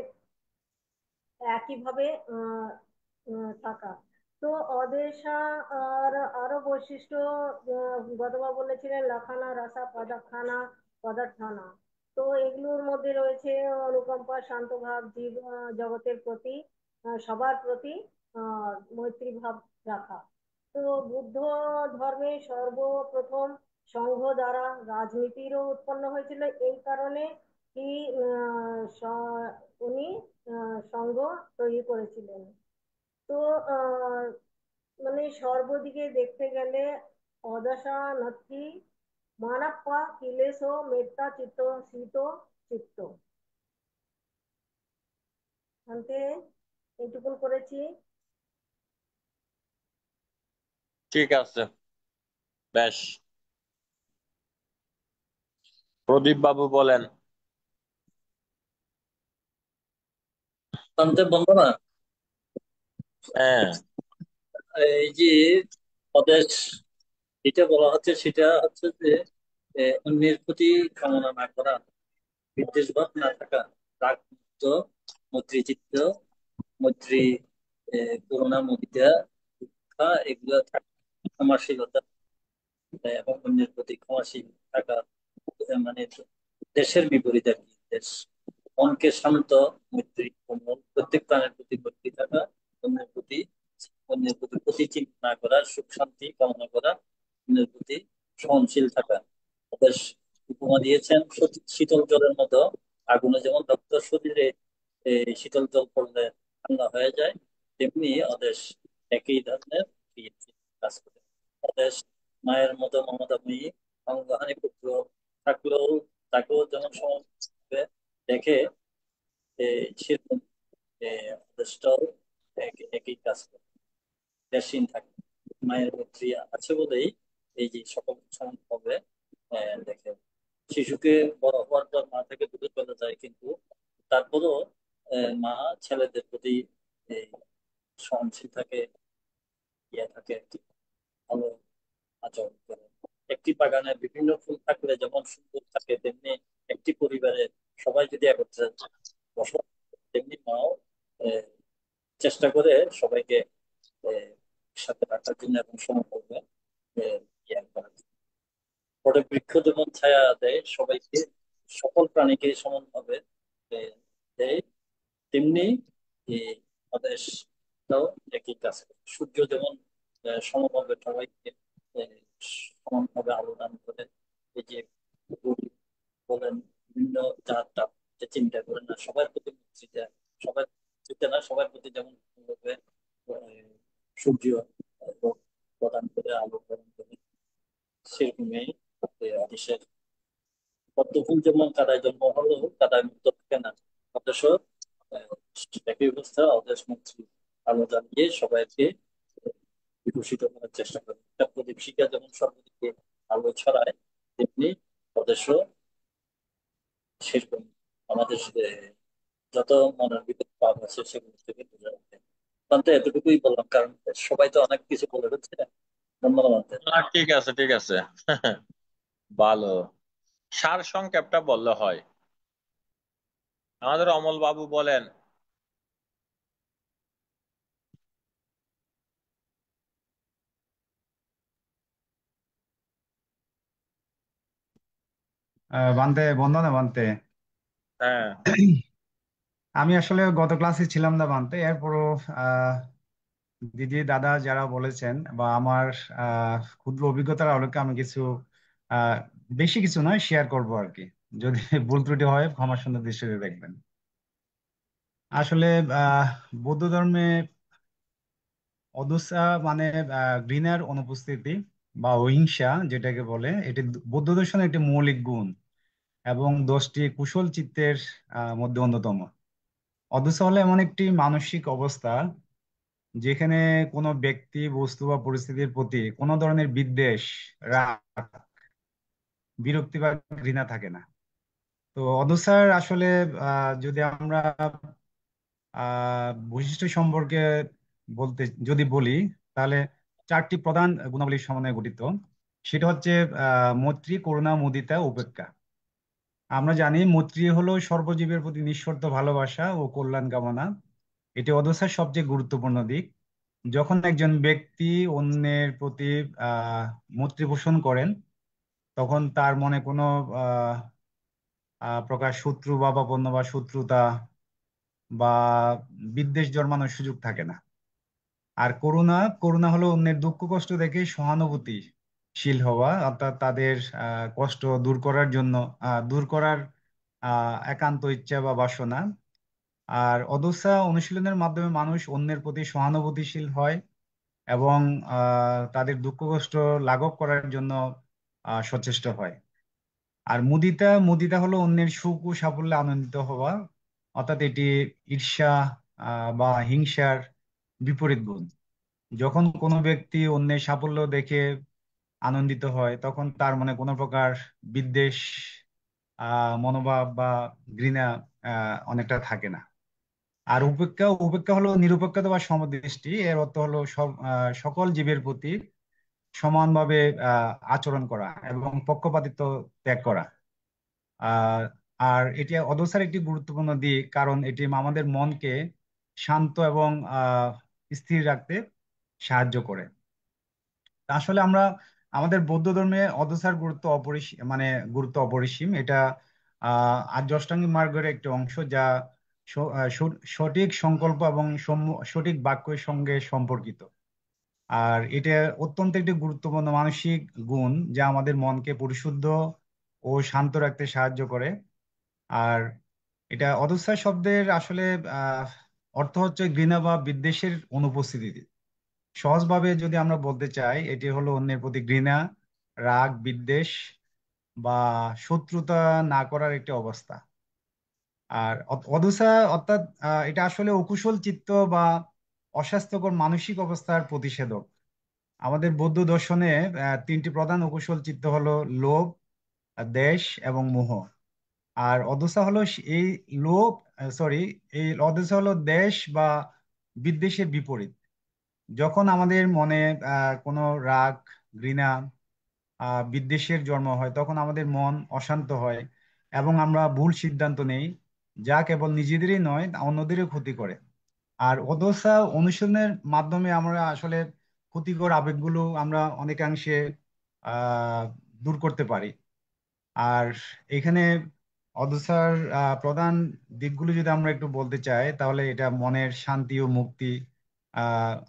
একইভাবে থাকা। তো অদেশা আর আরো বৈশিষ্ট্য গতবা বলেছিলেন লাখানা রাসা পদাখানা পদার্থানা। তো এগুলোর মধ্যে রয়েছে অনুকম্পা, শান্তভাব, জীব জগতের প্রতি, সবার প্রতি মৈত্রী ভাব রাখা। তো বুদ্ধ ধর্মে সর্বপ্রথম সংঘ দ্বারা রাজনীতিরও উৎপন্ন হয়েছিল। এই কারণে কি উনি সংঘ তৈরি করেছিলেন। তো মানে সর্বদিকে দেখতে গেলে অদশা নত্তি মানাপ্পা কিলেশো মেত্তা চিত্ত শীত চিত্ত। আনতে এইটুকুন করেছি। ঠিক আছে, বেশ। প্রদীপ বাবু বলেন। বান্তে বন্দনা, হ্যাঁ, এই যে অদেশ যেটা বলা হচ্ছে সেটা হচ্ছে যে অন্যের প্রতি কামনা না করা, বিদ্বেষভাব না থাকা, রাগ মুক্ত, মৈত্রীচিত্ত, মৈত্রী, করুণা, মুদিতা, উৎসাহ, এগুলো থাকা, ক্ষমাশীলতা, এবং অন্যের প্রতি ক্ষমাশীল থাকা, মানে দেশের বিপরীত আর কি। দেশ মনকে শান্ত, মৈত্রী, কোমল, প্রত্যেক প্রাণের প্রতি মৈত্রী থাকা, অন্যের প্রতি অন্যের প্রতি প্রতি চিন্তা না করা, সুখ শান্তি কামনা করা, অন্যের প্রতি সহনশীল থাকা। ওদের উপমা দিয়েছেন শীতল জলের মতো। আগুনে যেমন দগ্ধ শরীরে শীতল জল পড়লে ঠান্ডা হয়ে যায়, তেমনি ওদের একই ধরনের কাজ করে। ওদের মায়ের মতো মমতাময়ী অঙ্গহানি পুত্র থাকলেও তাকেও যেমন সমান দেখে, সেরকম ওদেশটাও একই কাজ করে, দেশহীন থাকে। মায়ের মৈত্রী আছে বলেই এই যে সকল সমানভাবে দেখে। শিশুকে বড় হওয়ার পর মা থেকে দূরে চলে যায়, কিন্তু তারপরও মা ছেলেদের প্রতি এই সহনশীল থাকে, ইয়ে থাকে আর কি, ভালো আচরণ করে। একটি বাগানে বিভিন্ন ফুল থাকলে যেমন সুন্দর থাকে, তেমনি একটি পরিবারে সবাই যদি একত্রে বসবাস করে, তেমনি মাও আহ, চেষ্টা করে সবাইকে সাথে রাখার জন্য এবং সমভাবে ইয়ে করার জন্য। বড় বৃক্ষ যেমন ছায়া দেয় সবাইকে, সকল প্রাণীকে সমানভাবে দেয়, তেমনি এই আদেশটাও একই কাজ করে। সূর্য যেমন সমভাবে সবাইকে আহ, সমানভাবে আলো দান করে। এই যে গুরু বলেন বিভিন্ন জাত টাত যে চিন্তা করেন না, সবার প্রতি মৈত্রীটা, সবার চিন্তা না, সবার প্রতি যেমন ভাবে, সূর্য আলো প্রদান করে, আলো প্রদান করে, সেরকমই আদেশের পদ্ম ফুল যেমন কাদায় জন্ম হলেও কাদায় মুক্ত থাকে না, অথচ আহ, একই অবস্থা অদেশ মন্ত্রী আলো জ্বালিয়ে সবাইকে বিকশিত করার চেষ্টা করে। একটা প্রদীপ শিখা যেমন সর্বদিকে আলো ছড়ায়, তেমনি অদেশও সেরকম আমাদের যত মনের ভিতর ভাব আছে সেগুলো থেকে বোঝা যায়। তো এতটুকুই বললাম, কারণ সবাই তো অনেক কিছু বলে হচ্ছে। ধন্যবাদ। ঠিক আছে, ঠিক আছে। ভালো। সার সংক্ষেপটা বললে হয়। আমাদের অমল বাবু বলেন। বান্তে বন্দনা বান্তে, হ্যাঁ, আমি আসলে গত ক্লাসে ছিলাম না বান্তে, এরপরও আহ, দিদি দাদা যারা বলেছেন বা আমার ক্ষুদ্র অভিজ্ঞতার আলোকে আমি কিছু আহ, বেশি কিছু নয় শেয়ার করব আর কি। যদি ভুল ত্রুটি হয় ক্ষমা সুন্দর দৃষ্টিতে দেখবেন। আসলে আহ বৌদ্ধ ধর্মে অদুসা মানে ঘৃণার অনুপস্থিতি বা অহিংসা যেটাকে বলে, এটি বৌদ্ধ দর্শনের একটি মৌলিক গুণ এবং 10টি কুশল চিত্তের মধ্যে অন্যতম। অদুসা হলো এমন একটি মানসিক অবস্থা যেখানে কোনো ব্যক্তি বস্তু বা পরিস্থিতির প্রতি কোনো ধরনের বিদ্বেষ, রাগ, বিরক্তি বা ঘৃণা থাকে না। তো অদুসার আসলে যদি আমরা বৈশিষ্ট্য সম্পর্কে যদি বলি, তাহলে 4টি প্রধান গুণাবলীর সমন্বয়ে গঠিত। সেটা হচ্ছে মৈত্রী, করুণা, মুদিতা, উপেক্ষা। আমরা জানি মৈত্রী হলো সর্বজীবের প্রতি নিঃশর্ত ভালোবাসা ও কল্যাণ কামনা। এটি অদর্শার সবচেয়ে গুরুত্বপূর্ণ দিক। যখন একজন ব্যক্তি অন্যের প্রতি আহ মৈত্রী পোষণ করেন, তখন তার মনে কোনো আহ প্রকার শত্রু ভাবাপন্ন বা শত্রুতা বা বিদ্বেষ জন্মানোর সুযোগ থাকে না। আর করুণা, করুণা হলো অন্যের দুঃখ কষ্ট দেখে সহানুভূতিশীল হওয়া, অর্থাৎ তাদের কষ্ট দূর করার জন্য দূর করার একান্ত ইচ্ছা বা বাসনা। আর অদুসা অনুশীলনের মাধ্যমে মানুষ অন্যের প্রতি সহানুভূতিশীল হয় এবং তাদের দুঃখ কষ্ট লাঘব করার জন্য সচেষ্ট হয়। আর মুদিতা মুদিতা হলো অন্যের সুখ ও সাফল্যে আনন্দিত হওয়া, অর্থাৎ এটি ঈর্ষা বা হিংসার বিপরীত গুণ। যখন কোনো ব্যক্তি অন্যের সাফল্য দেখে আনন্দিত হয় তখন তার মনে কোনো প্রকার বিদ্বেষ মনোভাব বা ঘৃণা অনেকটা থাকে না। আর উপেক্ষা উপেক্ষা হলো নিরপেক্ষতা বা সমদৃষ্টি। এর অর্থ হলো সকল জীবের প্রতি সমানভাবে আচরণ করা এবং পক্ষপাতিত্ব ত্যাগ করা। আহ আর এটি অদসার একটি গুরুত্বপূর্ণ দিক, কারণ এটি আমাদের মনকে শান্ত এবং স্থির রাখতে সাহায্য করে। তা আসলে আমরা আমাদের বৌদ্ধ ধর্মে অদসার গুরুত্ব গুরুত্ব অপরিসীম। এটা আর্য অষ্টাঙ্গিক মার্গের একটি অংশ, যা সঠিক সংকল্প এবং সঠিক বাক্যের সঙ্গে সম্পর্কিত। আর এটা অত্যন্ত একটি গুরুত্বপূর্ণ মানসিক গুণ যা আমাদের মনকে পরিশুদ্ধ ও শান্ত রাখতে সাহায্য করে। আর এটা অদস্যা শব্দের আসলে আহ অর্থ হচ্ছে ঘৃণা বা বিদ্বেষের অনুপস্থিতি। সহজভাবে যদি আমরা বলতে চাই, এটি হলো অন্যের প্রতি ঘৃণা, রাগ, বিদ্বেষ বা শত্রুতা না করার একটি অবস্থা। আর অদূষা অর্থাৎ এটা আসলে অকুশল চিত্ত বা অস্বাস্থ্যকর মানসিক অবস্থার প্রতিষেধক। আমাদের বৌদ্ধ দর্শনে তিনটি প্রধান অকুশল চিত্ত হলো লোভ, দ্বেষ এবং মোহ। আর অদূষা হলো এই লোভ, এই অদূষা হলো দ্বেষ বা বিদ্বেষের বিপরীত। যখন আমাদের মনে কোনো রাগ, ঘৃণা, বিদ্বেষের জন্ম হয় তখন আমাদের মন অশান্ত হয় এবং আমরা ভুল সিদ্ধান্ত নেই, যা কেবল নিজেদেরই নয় অন্যদেরও ক্ষতি করে। আর অদসা অনুশীলনের মাধ্যমে আমরা আসলে ক্ষতিকর আবেগগুলো আমরা অনেকাংশে আহ দূর করতে পারি। আর এখানে অদসার প্রধান দিকগুলো যদি আমরা একটু বলতে চাই, তাহলে এটা মনের শান্তি ও মুক্তি।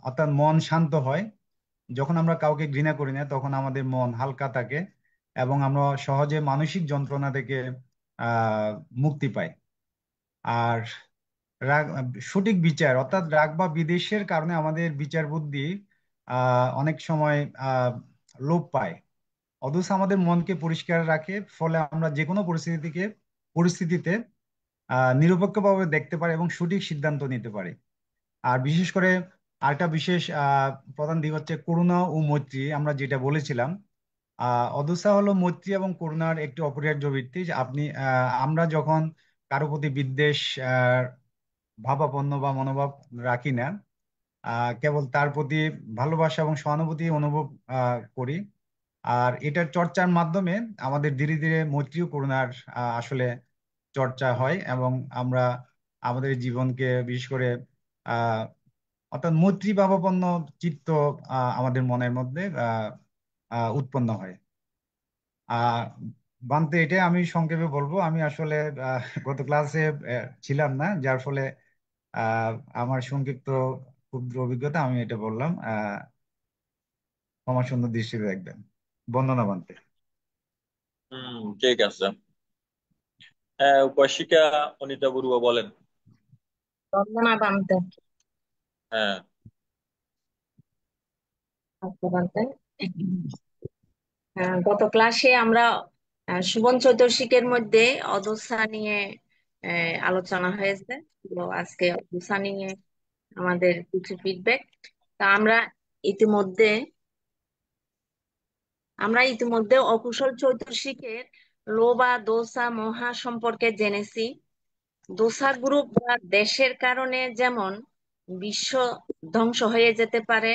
অর্থাৎ মন শান্ত হয় যখন আমরা কাউকে ঘৃণা করি না, তখন আমাদের মন হালকা থাকে এবং আমরা সহজে মানসিক যন্ত্রণা থেকে আহ মুক্তি পাই। আর রাগ, সঠিক বিচার অর্থাৎ রাগ বা বিদ্বেষের কারণে আমাদের বিচার বুদ্ধি অনেক সময় আহ লোপ পায়। অথচ আমাদের মনকে পরিষ্কার রাখে, ফলে আমরা যে কোনো পরিস্থিতিতে নিরপেক্ষভাবে দেখতে পারি এবং সঠিক সিদ্ধান্ত নিতে পারি। আর বিশেষ করে আরেকটা বিশেষ প্রধান দিক হচ্ছে করুণা ও মৈত্রী। আমরা যেটা বলেছিলাম, অদূসা হলো মৈত্রী এবং করুণার একটি অপরিহার্য ভিত্তি। যে আমরা যখন কারো প্রতি বিদ্বেষ ভাবাপন্ন বা মনোভাব রাখি না, কেবল তার প্রতি ভালোবাসা এবং সহানুভূতি অনুভব করি। আর এটার চর্চার মাধ্যমে আমাদের ধীরে ধীরে মৈত্রী ও করুণার আসলে চর্চা হয় এবং আমরা আমাদের জীবনকে বিশেষ করে আহ অর্থাৎ মৈত্রী ভাবাপন্ন চিত্ত আমাদের মনের মধ্যে উৎপন্ন হয়। আহ বান্তে, এটাই আমি সংক্ষেপে বলবো। আমি আসলে গত ক্লাসে ছিলাম না, যার ফলে আহ আমার সংক্ষিপ্ত ক্ষুদ্র অভিজ্ঞতা আমি এটা বললাম। ক্ষমা সুন্দর দৃষ্টিতে দেখবেন। বন্দনা বান্তে। ঠিক আছে। হ্যাঁ, উপাসিকা অনিতা বড়ুয়া বলেন। বন্দনা বান্তে। হ্যাঁ। আচ্ছা বান্তে। গত ক্লাসে আমরা সুবন চৈতর্ষিকের মধ্যে অদসা নিয়ে আলোচনা হয়েছে। তো আজকে অদসা নিয়ে আমাদের কিছু ফিডব্যাক। তা ইতিমধ্যে ইতিমধ্যে অকুশল চৈতর্ষিকের লোভা, দোসা, মোহা সম্পর্কে জেনেছি। দোসা গ্রুপ বা দেশের কারণে যেমন বিশ্ব ধ্বংস হয়ে যেতে পারে,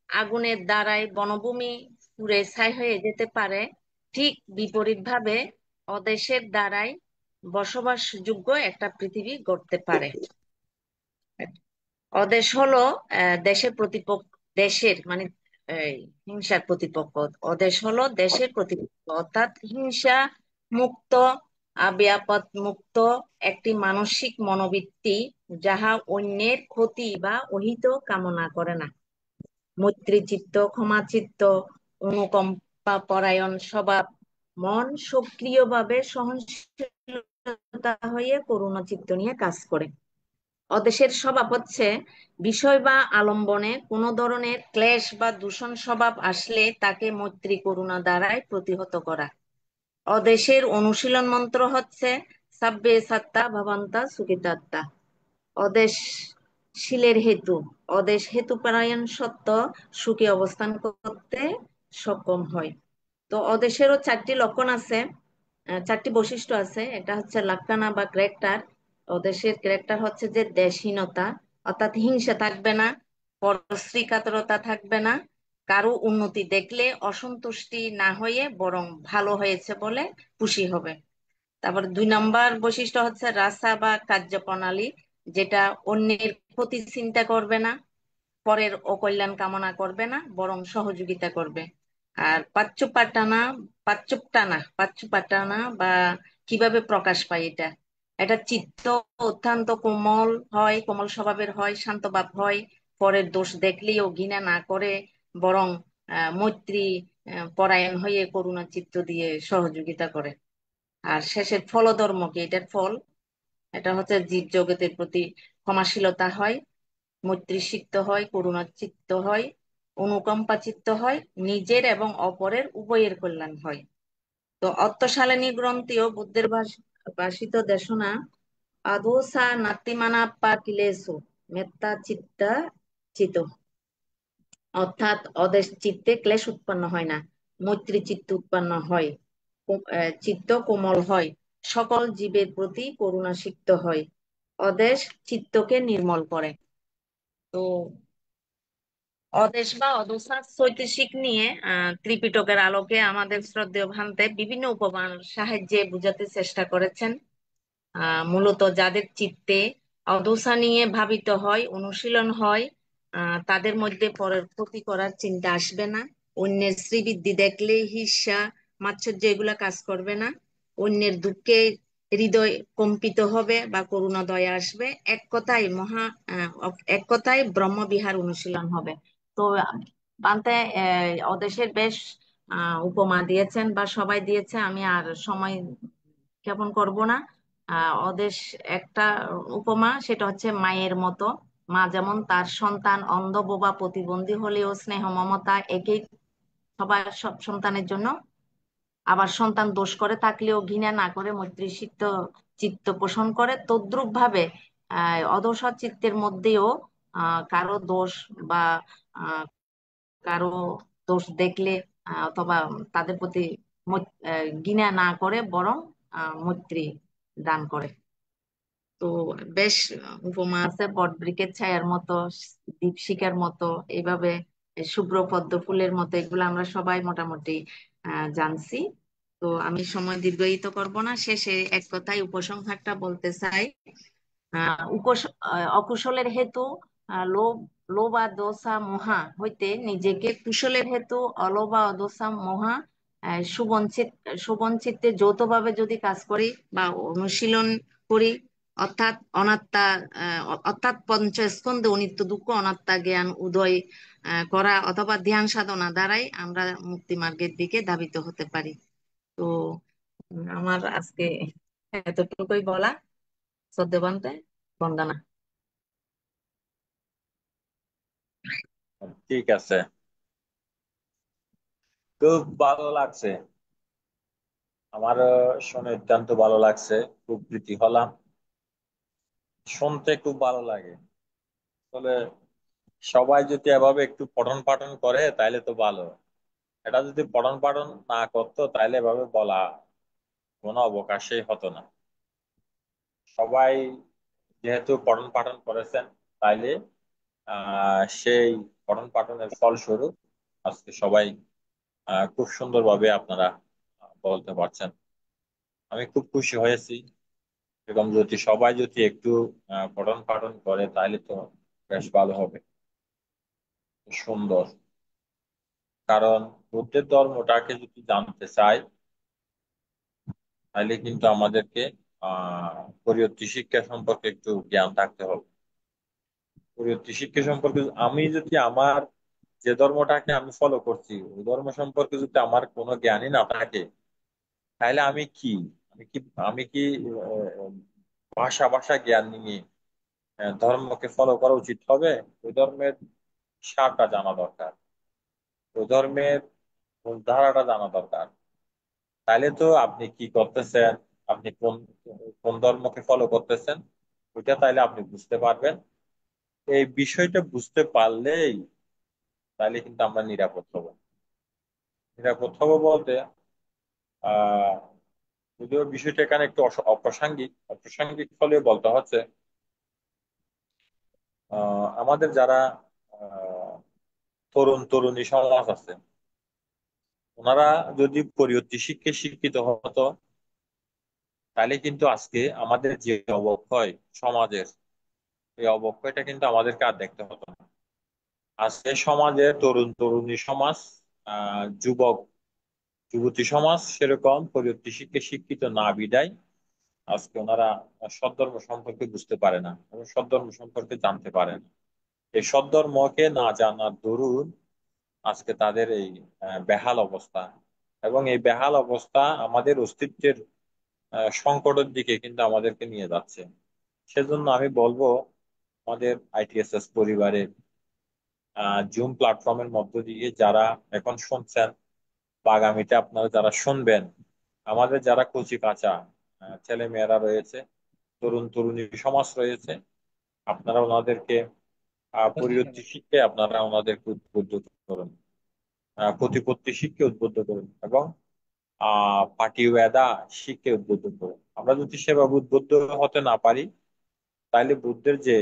আগুনের দ্বারাই বনভূমি পুড়ে ছাই হয়ে যেতে পারে, ঠিক বিপরীতভাবে অদেশের দ্বারাই বসবাসযোগ্য একটা পৃথিবী গড়তে পারে। অদেশ হলো দেশের মানে এই, হিংসার প্রতিপক্ষ। অদেশ হলো দেশের প্রতিপক্ষ, অর্থাৎ হিংসা মুক্ত, আব্যাপাত মুক্ত একটি মানসিক মনোবৃত্তি, যাহা অন্যের ক্ষতি বা অহিত কামনা করে না। মৈত্রীচিত্ত, ক্ষমাচিত্ত, অনুকম্পা পরায়ণ স্বভাব, মন সক্রিয়ভাবে সহনশীলতা হয়ে করুণাচিত্ত নিয়ে কাজ করে। অদেশের স্বভাব হচ্ছে বিষয় বা আলম্বনে কোনো ধরনের ক্লেশ বা দূষণ স্বভাব আসলে তাকে মৈত্রী করুণা দ্বারাই প্রতিহত করা। অদেশের অনুশীলন মন্ত্র হচ্ছে সাব্বে সাত্তা ভবন্তা সুখিতাত্তা। অদেশ শীলের হেতু, অদেশ হেতুপরায়ণ সত্য সুখে অবস্থান করতে সক্ষম হয়। তো অদেশেরও 4টি লক্ষণ আছে, 4টি বৈশিষ্ট্য আছে। এটা হচ্ছে লাক্কানা বা ক্যারেক্টার। ওদেশের ক্যারেক্টার হচ্ছে যে দেশহীনতা, অর্থাৎ হিংসা থাকবে না, পরশ্রী কাতরতা থাকবে না, কারো উন্নতি দেখলে অসন্তুষ্টি না হয়ে বরং ভালো হয়েছে বলে খুশি হবে। তারপর 2 নম্বর বৈশিষ্ট্য হচ্ছে রাসা বা কার্যপ্রণালী, যেটা অন্যের ক্ষতি চিন্তা করবে না, পরের অকল্যাণ কামনা করবে না, বরং সহযোগিতা করবে। আর পাচ্চুপাটানা বা কিভাবে প্রকাশ পায় এটা, এটা চিত্ত অত্যন্ত কোমল হয়, কোমল স্বভাবের হয়, শান্তভাব হয়, পরের দোষ দেখলেও ঘৃণা না করে বরং মৈত্রী পরায়ণ হয়ে করুণা চিত্ত দিয়ে সহযোগিতা করে। আর শেষের ফলধর্ম কি, এটার ফল এটা হচ্ছে জীব জগতের প্রতি ক্ষমাশীলতা হয়, মৈত্রী সিক্ত হয়, করুণা চিত্ত হয়, অনুকম্পা চিত্ত হয়, নিজের এবং অপরের উভয়ের কল্যাণ হয়। তো অত্তশালিনী গ্রন্থিও বুদ্ধের ভাষিত দেশনা আদোসা নাতিমানাপ্পা কিলেসু মেত্তা চিত্তা চিত, অর্থাৎ অদেশ চিত্তে ক্লেশ উৎপন্ন হয় না, মৈত্রী চিত্ত উৎপন্ন হয়, চিত্ত কোমল হয়, সকল জীবের প্রতি করুণা সিক্ত হয়, অদেশ চিত্তকে নির্মল করে। তো অদেশ বা অদোসার চৈতসিক নিয়ে ত্রিপিটকের আলোকে আমাদের শ্রদ্ধেয় ভান্তে বিভিন্ন উপমার সাহায্যে বুঝাতে চেষ্টা করেছেন। মূলত যাদের চিত্তে অদোসা নিয়ে ভাবিত হয়, অনুশীলন হয়, তাদের মধ্যে পরের ক্ষতি করার চিন্তা আসবে না, অন্যের শ্রীবৃদ্ধি দেখলে হিংসা মাৎসর্য এগুলা কাজ করবে না, অন্যের দুঃখে হৃদয় কম্পিত হবে বা করুণা দয়া আসবে, এক কথায় ব্রহ্মবিহার অনুশীলন হবে। তো বান্তে অদেশের বেশ উপমা দিয়েছেন বা সবাই দিয়েছে, আমি আর সময় জ্ঞাপন করব না। অদেশ একটা উপমা, সেটা হচ্ছে মায়ের মতো। মা যেমন তার সন্তান অন্ধ বোবা প্রতিবন্ধী হলেও স্নেহ মমতা একই সব সন্তানের জন্য, আবার সন্তান দোষ করে থাকলেও ঘৃণা না করে মৈত্রী চিত্ত পোষণ করে, তদ্রূপ ভাবে অদোসৎ চিত্তের মধ্যেও কারো দোষ বা আহ, কারো দোষ দেখলে অথবা তাদের প্রতি ঘৃণা না করে বরং মৈত্রী দান করে। তো বেশ উপমা আছে, বটবৃক্ষের ছায়ার মতো, দীপশিখার মতো, এইভাবে শুভ্র পদ্ম ফুলের মতো, এগুলো আমরা সবাই মোটামুটি জানছি। তো আমি সময় দীর্ঘায়িত করব না, শেষে এক কথায় উপসংহারটা বলতে চাই। অকুশলের হেতু লোভ লোভ আর দোষা মোহা হইতে নিজেকে কুশলের হেতু অলোভ বা অদোষা মোহা সুবঞ্চিত্তে যৌথভাবে যদি কাজ করি বা অনুশীলন করি, অর্থাৎ অর্থাৎ পঞ্চস্কন্ধে অনিত্য দুঃখ অনাত্মা জ্ঞান উদয় করা অথবা ধ্যান সাধনা দ্বারাই আমরা মুক্তি মার্গের দিকে ধাবিত হতে পারি। তো আমার আজকে এতটুকুই বলা। শ্রদ্ধেবান্তে বন্দনা। ঠিক আছে, খুব ভালো লাগছে, আমারও শুনে অত্যন্ত ভালো লাগছে, খুব প্রীতি হলাম, শুনতে খুব ভালো লাগে। তবে সবাই যদি এভাবে একটু পঠন পাঠন করে তাইলে তো ভালো। এটা যদি পঠন পাঠন না করতো তাইলে এভাবে বলা কোনো অবকাশই হতো না। সবাই যেহেতু পঠন পাঠন করেছেন, তাইলে সেই পঠন পাঠনের ফলস্বরূপ আজকে সবাই খুব সুন্দরভাবে আপনারা বলতে পারছেন। আমি খুব খুশি হয়েছি। এরকম যদি সবাই যদি একটু পঠন পাঠন করে তাহলে তো বেশ ভালো হবে, সুন্দর। কারণ বুদ্ধের ধর্মটাকে যদি জানতে চাই তাহলে কিন্তু আমাদেরকে পরিবর্তী শিক্ষা সম্পর্কে একটু জ্ঞান থাকতে হবে। পরিবর্তী শিক্ষা সম্পর্কে আমি যদি আমার যে ধর্মটাকে আমি ফলো করছি ওই ধর্ম সম্পর্কে যদি আমার কোনো জ্ঞানই না থাকে, তাহলে আমি কি আমি কি ভাষা ভাষা জ্ঞান নিয়ে ধর্মকে ফলো করা উচিত হবে, ওই ধর্মের সারটা জানা দরকার, ওই ধর্মের মূল ধারাটা জানা দরকার। তাইলে তো আপনি কি করতেছেন, আপনি কোন কোন ধর্মকে ফলো করতেছেন ওইটা তাইলে আপনি বুঝতে পারবেন। এই বিষয়টা বুঝতে পারলেই তাইলে কিন্তু আমরা নিরাপদ হব। নিরাপদ হব বলতে আহ যদিও বিষয়টা এখানে একটু অপ্রাসঙ্গিক, অপ্রাসঙ্গিক হলে বলতে হচ্ছে আমাদের যারা আহ, তরুণ তরুণী সমাজ আছে, ওনারা যদি পরিবর্তী শিক্ষায় শিক্ষিত হতো, তাহলে কিন্তু আজকে আমাদের যে অবক্ষয় সমাজের, এই অবক্ষয়টা কিন্তু আমাদেরকে আর দেখতে হতো না। আজকে সমাজে তরুণ তরুণী সমাজ, যুবক যুবতী সমাজ সেরকম পরিবর্তী শিক্ষায় শিক্ষিত না বিদায় আজকে ওনারা সদ্ধর্ম সম্পর্কে বুঝতে পারে না এবং সদ্ধর্ম সম্পর্কে জানতে পারে না। এই সদ্ধর্মকে না জানার দরুন আজকে তাদের এই বেহাল অবস্থা, এবং এই বেহাল অবস্থা আমাদের অস্তিত্বের সংকটের দিকে কিন্তু আমাদেরকে নিয়ে যাচ্ছে। সেজন্য আমি বলবো আমাদের আইটিএসএস পরিবারের জুম প্ল্যাটফর্মের মধ্য দিয়ে যারা এখন শুনছেন বা আগামীতে আপনারা যারা শুনবেন, আমাদের যারা কচি কাঁচা ছেলে মেয়েরা রয়েছে, তরুণ তরুণী সমাজ রয়েছে, আপনারা ওনাদেরকে পরিবর্তী শিক্ষায় আপনারা ওনাদেরকে উদ্বুদ্ধ করুন, প্রতিপত্তি শিক্ষা উদ্বুদ্ধ করুন এবং পাটিওয়াদা শিক্ষা উদ্বুদ্ধ করুন। আমরা যদি সেভাবে উদ্বুদ্ধ হতে না পারি, তাহলে বুদ্ধের যে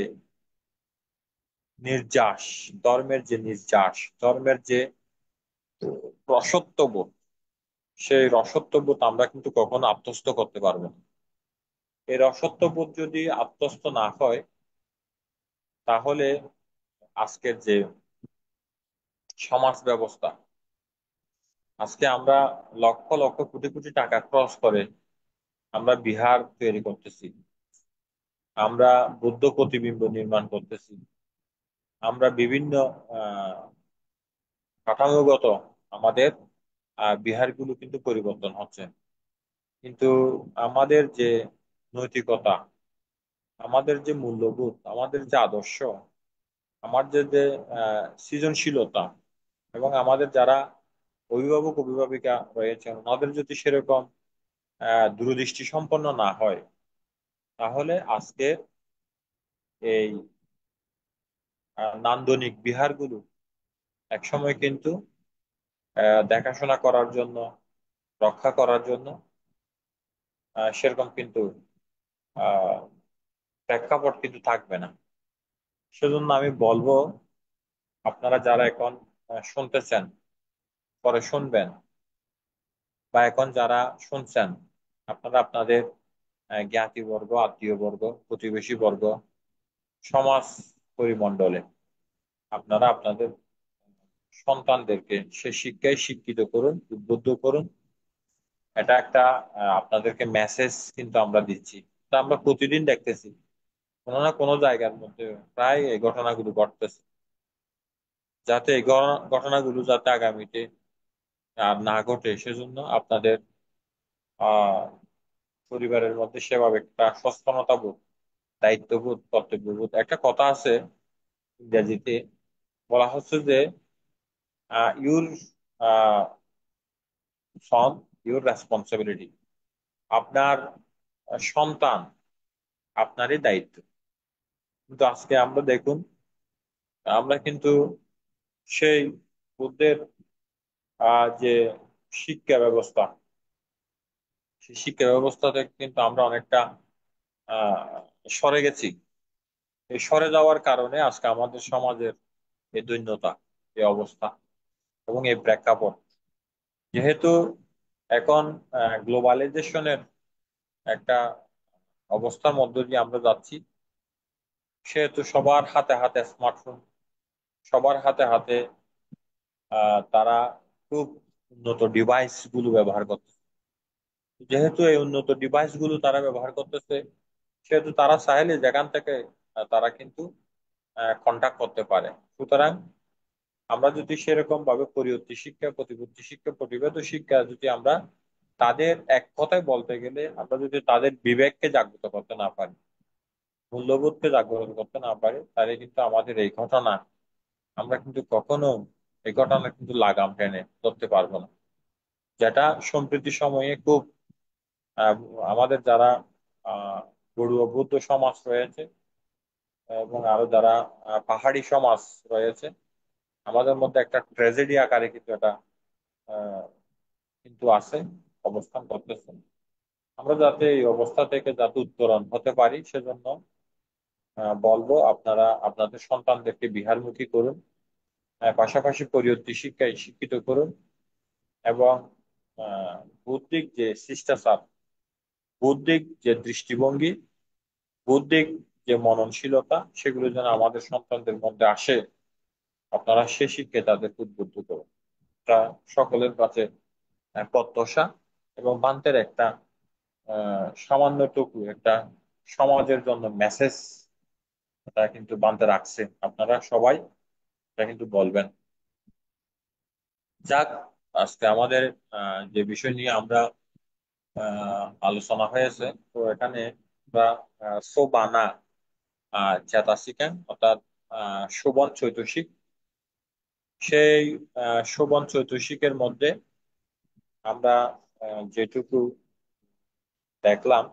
নির্যাস, ধর্মের যে নির্যাস, ধর্মের যে রসত্ববোধ, সেই রসত্ববোধ আমরা কিন্তু কখনো আত্মস্থ করতে পারবো না। এই রসত্ববোধ যদি আত্মস্থ না হয়, তাহলে আজকের যে সমাজ ব্যবস্থা, আজকে আমরা লক্ষ লক্ষ কোটি কোটি টাকা খরচ করে আমরা বিহার তৈরি করতেছি, আমরা বুদ্ধ প্রতিবিম্ব নির্মাণ করতেছি, আমরা বিভিন্ন আহ কাঠামোগত আমাদের বিহারগুলো কিন্তু পরিবর্তন হচ্ছে, কিন্তু আমাদের যে নৈতিকতা, আমাদের যে মূল্যবোধ, আমাদের যে আদর্শ, আমাদের যে সৃজনশীলতা, এবং আমাদের যারা অভিভাবক অভিভাবিকা রয়েছেন ওনাদের যদি সেরকম দূরদৃষ্টি সম্পন্ন না হয়, তাহলে আজকে এই নান্দনিক বিহারগুলো একসময় কিন্তু দেখাশোনা করার জন্য, রক্ষা করার জন্য সেরকম কিন্তু আহ প্রেক্ষাপট কিন্তু থাকবে না। সেজন্য আমি বলবো আপনারা যারা এখন শুনতেছেন, পরে শুনবেন, বা এখন যারা শুনছেন, আপনারা আপনাদের জ্ঞাতিবর্গ, আত্মীয়বর্গ, প্রতিবেশী বর্গ, সমাজ পরিমণ্ডলে আপনারা আপনাদের সন্তানদেরকে সে শিক্ষায় শিক্ষিত করুন, উদ্বুদ্ধ করুন। এটা একটা আপনাদেরকে মেসেজ কিন্তু আমরা দিচ্ছি। তা আমরা প্রতিদিন দেখতেছি কোনো না কোনো জায়গার মধ্যে প্রায় এই ঘটনাগুলো ঘটতেছে, যাতে এই ঘটনাগুলো যাতে আগামীতে আর না ঘটে সেজন্য আপনাদের আহ পরিবারের মধ্যে সেভাবে একটা সচেতনতা বোধ, দায়িত্ববোধ, কর্তব্যবোধ, একটা কথা আছে ইংরেজিতে, বলা হচ্ছে যে ইউর সন ইউর রেসপন্সিবিলিটি, আপনার সন্তান আপনারই দায়িত্ব। কিন্তু আজকে আমরা দেখুন, আমরা কিন্তু সেই বুদ্ধের যে শিক্ষা ব্যবস্থা, সেই শিক্ষা ব্যবস্থা থেকে কিন্তু আমরা অনেকটা আহ সরে গেছি। এই সরে যাওয়ার কারণে আজকে আমাদের সমাজের এই দৈন্যতা, এই অবস্থা এবং এই প্রেক্ষাপট, যেহেতু এখন গ্লোবালাইজেশনের একটা অবস্থার মধ্য দিয়ে আমরা যাচ্ছি, সেহেতু সবার হাতে হাতে স্মার্টফোন, সবার হাতে হাতে তারা খুব উন্নত ডিভাইস গুলো ব্যবহার করতেছে। যেহেতু এই উন্নত ডিভাইস গুলো তারা ব্যবহার করতেছে, সেহেতু তারা চাইলে যেখান থেকে তারা কিন্তু কন্টাক্ট করতে পারে। সুতরাং আমরা যদি সেরকম ভাবে পরিবর্তী শিক্ষা, প্রতিপত্তি শিক্ষা, প্রতিবেদ শিক্ষা যদি আমরা তাদের এক কথায় বলতে গেলে আমরা যদি তাদের বিবেককে জাগ্রত করতে না পারি, মূল্যবোধকে জাগ্রত করতে না পারি, তাহলে কিন্তু আমাদের এই ঘটনা, আমরা কিন্তু কখনো এই ঘটনা কিন্তু লাগাম টেনে ধরতে পারবো না। যেটা সম্প্রতি সময়ে খুব আহ, আমাদের যারা বড়ুয়া বৌদ্ধ সমাজ রয়েছে এবং আরো যারা পাহাড়ি সমাজ রয়েছে, আমাদের মধ্যে একটা ট্র্যাজেডি আকারে কিন্তু এটা আহ, কিন্তু আছে, অবস্থান করতেছে। আমরা যাতে এই অবস্থা থেকে যাতে উত্তরণ হতে পারি, সেজন্য বলবো আপনারা আপনাদের সন্তানদেরকে বিহারমুখী করুন, পাশাপাশি পরিবর্তী শিক্ষায় শিক্ষিত করুন, এবং আহ, বৌদ্ধিক যে শিষ্টাচার, বৌদ্ধিক যে দৃষ্টিভঙ্গি, বৌদ্ধিক যে মননশীলতা, সেগুলো যেন আমাদের সন্তানদের মধ্যে আসে, আপনারা সে শিক্ষায় তাদেরকে উদ্বুদ্ধ করুন। এটা সকলের কাছে প্রত্যাশা, এবং বান্তের একটা সামান্যটুকু একটা সমাজের জন্য মেসেজ এটা কিন্তু বান্তে রাখছে, আপনারা সবাই এটা কিন্তু বলবেন। যাক, আজকে আমাদের যে বিষয় নিয়ে আমরা আলোচনা হয়েছে, তো এখানে আমরা সোবানা চেতাশিকেন, অর্থাৎ শোভন চৈতসিক, সেই শোভন চৈতসিকের মধ্যে আমরা যেটুকু দেখলাম,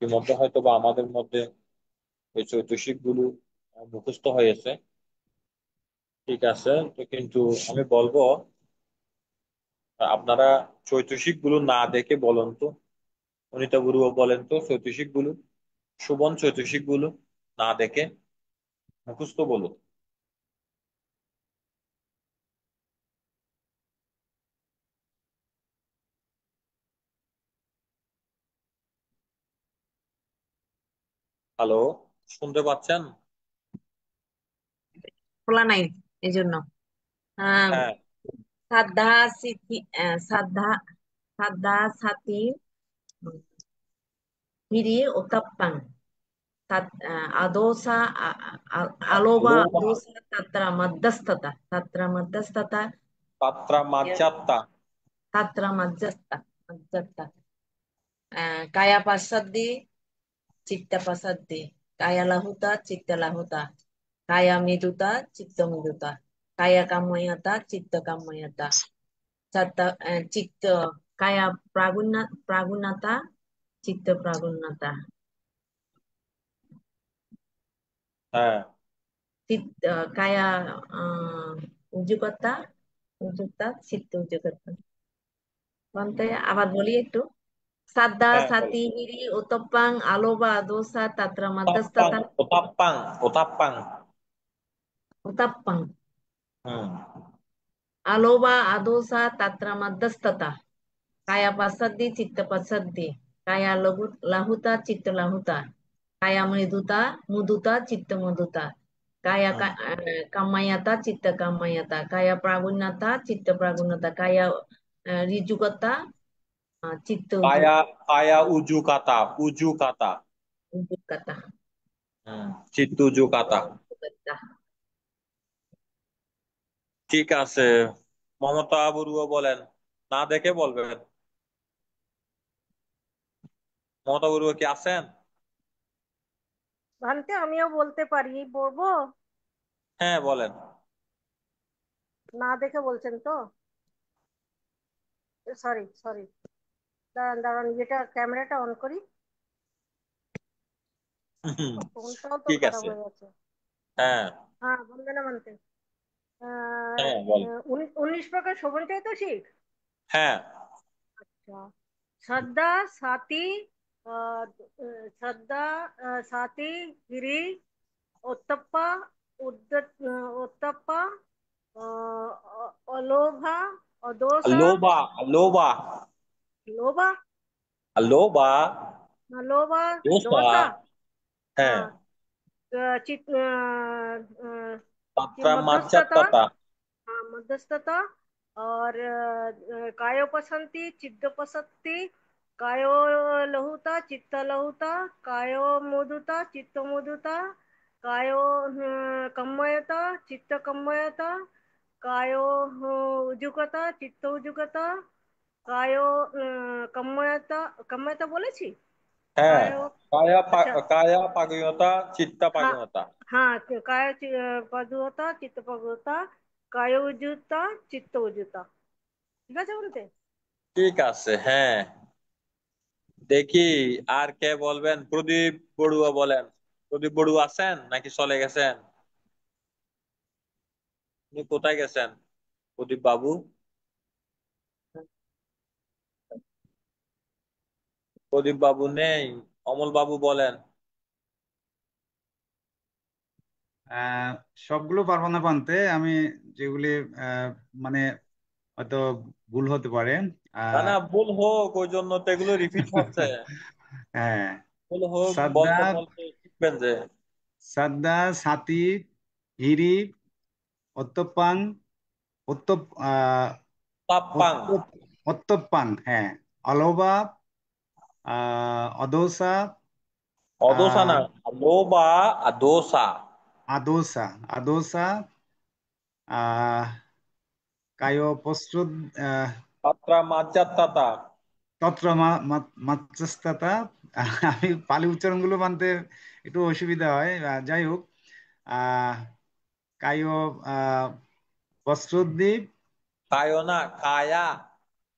এর মধ্যে হয়তো বা আমাদের মধ্যে এই চৈতসিক গুলো মুখস্থ হয়েছে, ঠিক আছে। তো কিন্তু আমি বলবো আপনারা চৈতসিক গুলো না দেখে বলেন তো, অনিতা গুরুও বলেন তো, চৈতসিক গুলো, শোভন চৈতসিক গুলো না দেখে মুখস্থ বলুন। হ্যালো, শুনতে পাচ্ছেন? খোলা নাই এই জন্য। আহ হ্যাঁ, সাদ্ধা সিথি সাদ্ধা সাদ্ধা সাতি হিরি উত্তাপ্পাং adosa aloba লোবা, adosa tatra তাত্রা ya, মাজ্জাত্তা, tatra majjasta kaya pasadi citta pasadi kaya lahuta citta lahuta kaya miduta citta miduta kaya kamayata citta kamayata citta kaya pragunata citta pragunata হ্যাঁ kaya ujukata ujukta citta ujukata বলতে আবার বলি একটু সাদ্দা হ্যাঁ বল। সাতি হিরি উত্তপ্পাং আলোবা দোসা তাত্রা ওতাপ্পাং, মধ্যস্থতা ওতাপ্পাং, ওতাপ্পাং। উত্তাপ্পাং হুম। আলোবা আদোসা তাত্রা মধ্যস্থতা kaya pasadi citta pasadi kaya lahuta citta lahuta kaya muduta citta muduta kaya হুম। kamayata citta kamayata kaya pragunata citta pragunata kaya rijugata citta কায়া, কায়া উজু কাতা, উজু কাতা। ujukata হুম, চিত্ত উজু কাতা। ঠিক আছে, মমতা বড়ুয়া বলেন, না দেখে বলবেন। মমতা বড়ুয়া কি আছেন? ভান্তে আমিও বলতে পারি, বলবো? হ্যাঁ বলেন। না দেখে বলছেন তো? সরি সরি, দাঁড়ান দাঁড়ান, এটা ক্যামেরাটা অন করি। হুম, ফোনটাও তো ঠিক খারাপ আছে। হয়ে গেছে। হ্যাঁ হ্যাঁ, বলবে না মানতে। হ্যাঁ বল। 19 প্রকার শোভনটাই তো ঠিক। হ্যাঁ আচ্ছা, শ্রদ্ধা সাতি, আহ, শ্রদ্ধা সাতি গিরি উত্তপ্পা উত্তপ্পা অলোভা অদোসা লোবা, লোবা, লোভা লোবা, লোভা দোসা। দোসা হ্যাঁ, चित তাত্রা मध्यस्थता, মাজ্জাত্তা। हाँ मध्यस्थता। और कायोपसंति चित्तोपसक्ति, कायो लहुता चित्त लहुता, कायो मुदुता चित्त मुदुता, कायो कम्मयता चित्त कम्मयता, कायो उजुकता চিত্ত উজুকতা, কায়ো কম্ময়তা, কম্ময়তা বলেছি? হ্যাঁ, কায় আচ্ছা কায়া পাগয়তা চিত্তা হ্যাঁ পাগয়তা। হ্যাঁ পদুহতা চিত্ত পদুহতা কায় উজুতা চিত্ত উজুতা। ঠিক আছে বলতে? ঠিক আছে, হ্যাঁ। দেখি আর কে বলবেন? প্রদীপ বড়ুয়া বলেন। প্রদীপ বড়ুয়া আছেন নাকি চলে গেছেন? আপনি কোথায় গেছেন প্রদীপ বাবু? প্রদীপ বাবু নেই। অমল বাবু বলেন। আহ সবগুলো পারবো না পানতে, আমি যেগুলি মানে হয়তো ভুল হতে পারে। না আহ না, ভুল হোক, ওই জন্য তো এগুলো রিপিট হচ্ছে। হ্যাঁ। ভুল হোক, সাদ্দা, বলতে বলতে শিখবেন যে। সাদ্দা, সাতি, হিরি, অত্তপাং, অত্তপ তাপ্পাং। অত্তপ অত্তপাং, হ্যাঁ। অলোবা, অদোসা, অদোসা না, লোবা দোসা। আদোসা, আদোসা, আহ কায়োপস্রদ, তাত্রা মাজ্জাত্তাতা। তত্র মাচ্ছস্তাতা। আমি পালি উচ্চারণগুলো মানতে একটু অসুবিধা হয়, যাই হোক। আহ কায়ো বস্ত্রদ্বীপ, কায়ো না, কায়া।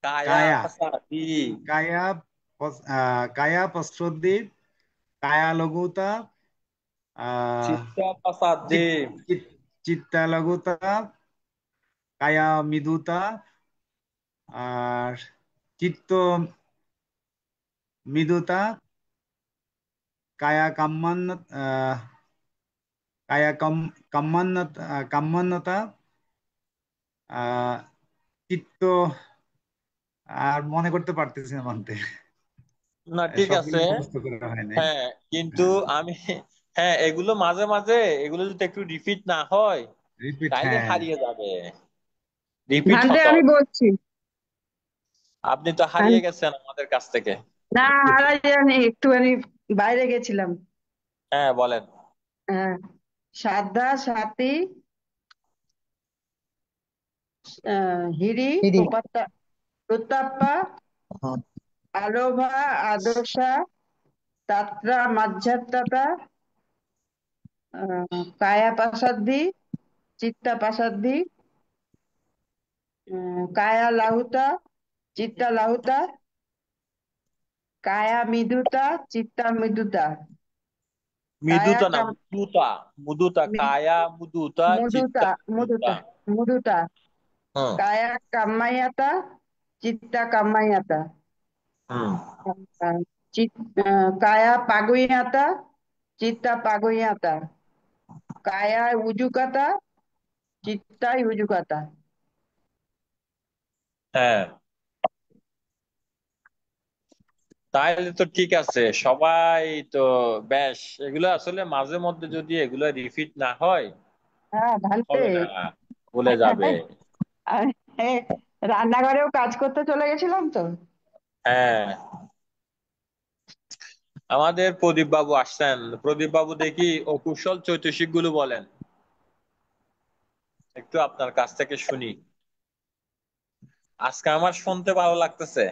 কায়া কায়া, পাসাদি। কায়া কায়া বস্ত্রদ্বীপ, কায়া লঘুতা, আহ চিত্তা পাসাদি। চিত চিত- চিত্তা লঘুতা, কায়া মৃদুতা, আর চিত্ত মৃদুতা, কায়া কাম্যান্ন, কায়া কাম্যান্নতা, আহ চিত্ত, আর মনে করতে পারতেছি না মানতে। না ঠিক সবগুলো আছে। মুখস্থ করা হয় নাই। হ্যাঁ, কিন্তু হ্যাঁ, আমি, হ্যাঁ, এগুলো মাঝে মাঝে এগুলো যদি একটু রিপিট না হয় রিপিট, তাইলে হ্যাঁ। হারিয়ে যাবে। রিপিট ভান্তে হতো। আমি বলছি। আপনি তো হারিয়ে আন- গেছেন আমাদের কাছ থেকে। না, হারাই যায়নি, একটুখানি বাইরে গেছিলাম। হ্যাঁ বলেন। হ্যাঁ। সাদ্দা, সাতি, হিরি, প্রতাপ্পা, আলোভা, আদর্শা, তাত্রা মাঝাত্তাতা, কায়া পাসাদ্দি, চিত্তা পাসাদ্দি, কায়া লাহুতা, চিত্তা লাহুতা, কায়া মৃদুতা, চিত্তা মৃদুতা, কায়া মৃদুতা না, কাম মুদুতা। মুদুতা, মি- কায়া মুদুতা চিত্তা মুদুতা, মুদুতা। মুদুতা, মুদুতা, হুম। কায়া কামায়াতা, চিত্তা কামায়াতা, হুম। কায়া পাগুয়াতা, চিত্তা পাগুয়াতা, কায়া উজুকাতা, চিত্তা উজুকাতা। হ্যাঁ, তাইলে তো ঠিক আছে সবাই। তো বেশ, এগুলো আসলে মাঝে মধ্যে যদি এগুলো রিপিট না হয় হ্যাঁ, ভান্তে। হবে না, ভুলে যাবে। আমি রান্নাঘরেও কাজ করতে চলে গেছিলাম তো। হ্যাঁ, আমাদের প্রদীপ বাবু আসছেন। প্রদীপ বাবু দেখি অকুশল চৈতসিক গুলো বলেন, একটু আপনার কাছ থেকে শুনি। আজকে আমার শুনতে ভালো লাগতেছে।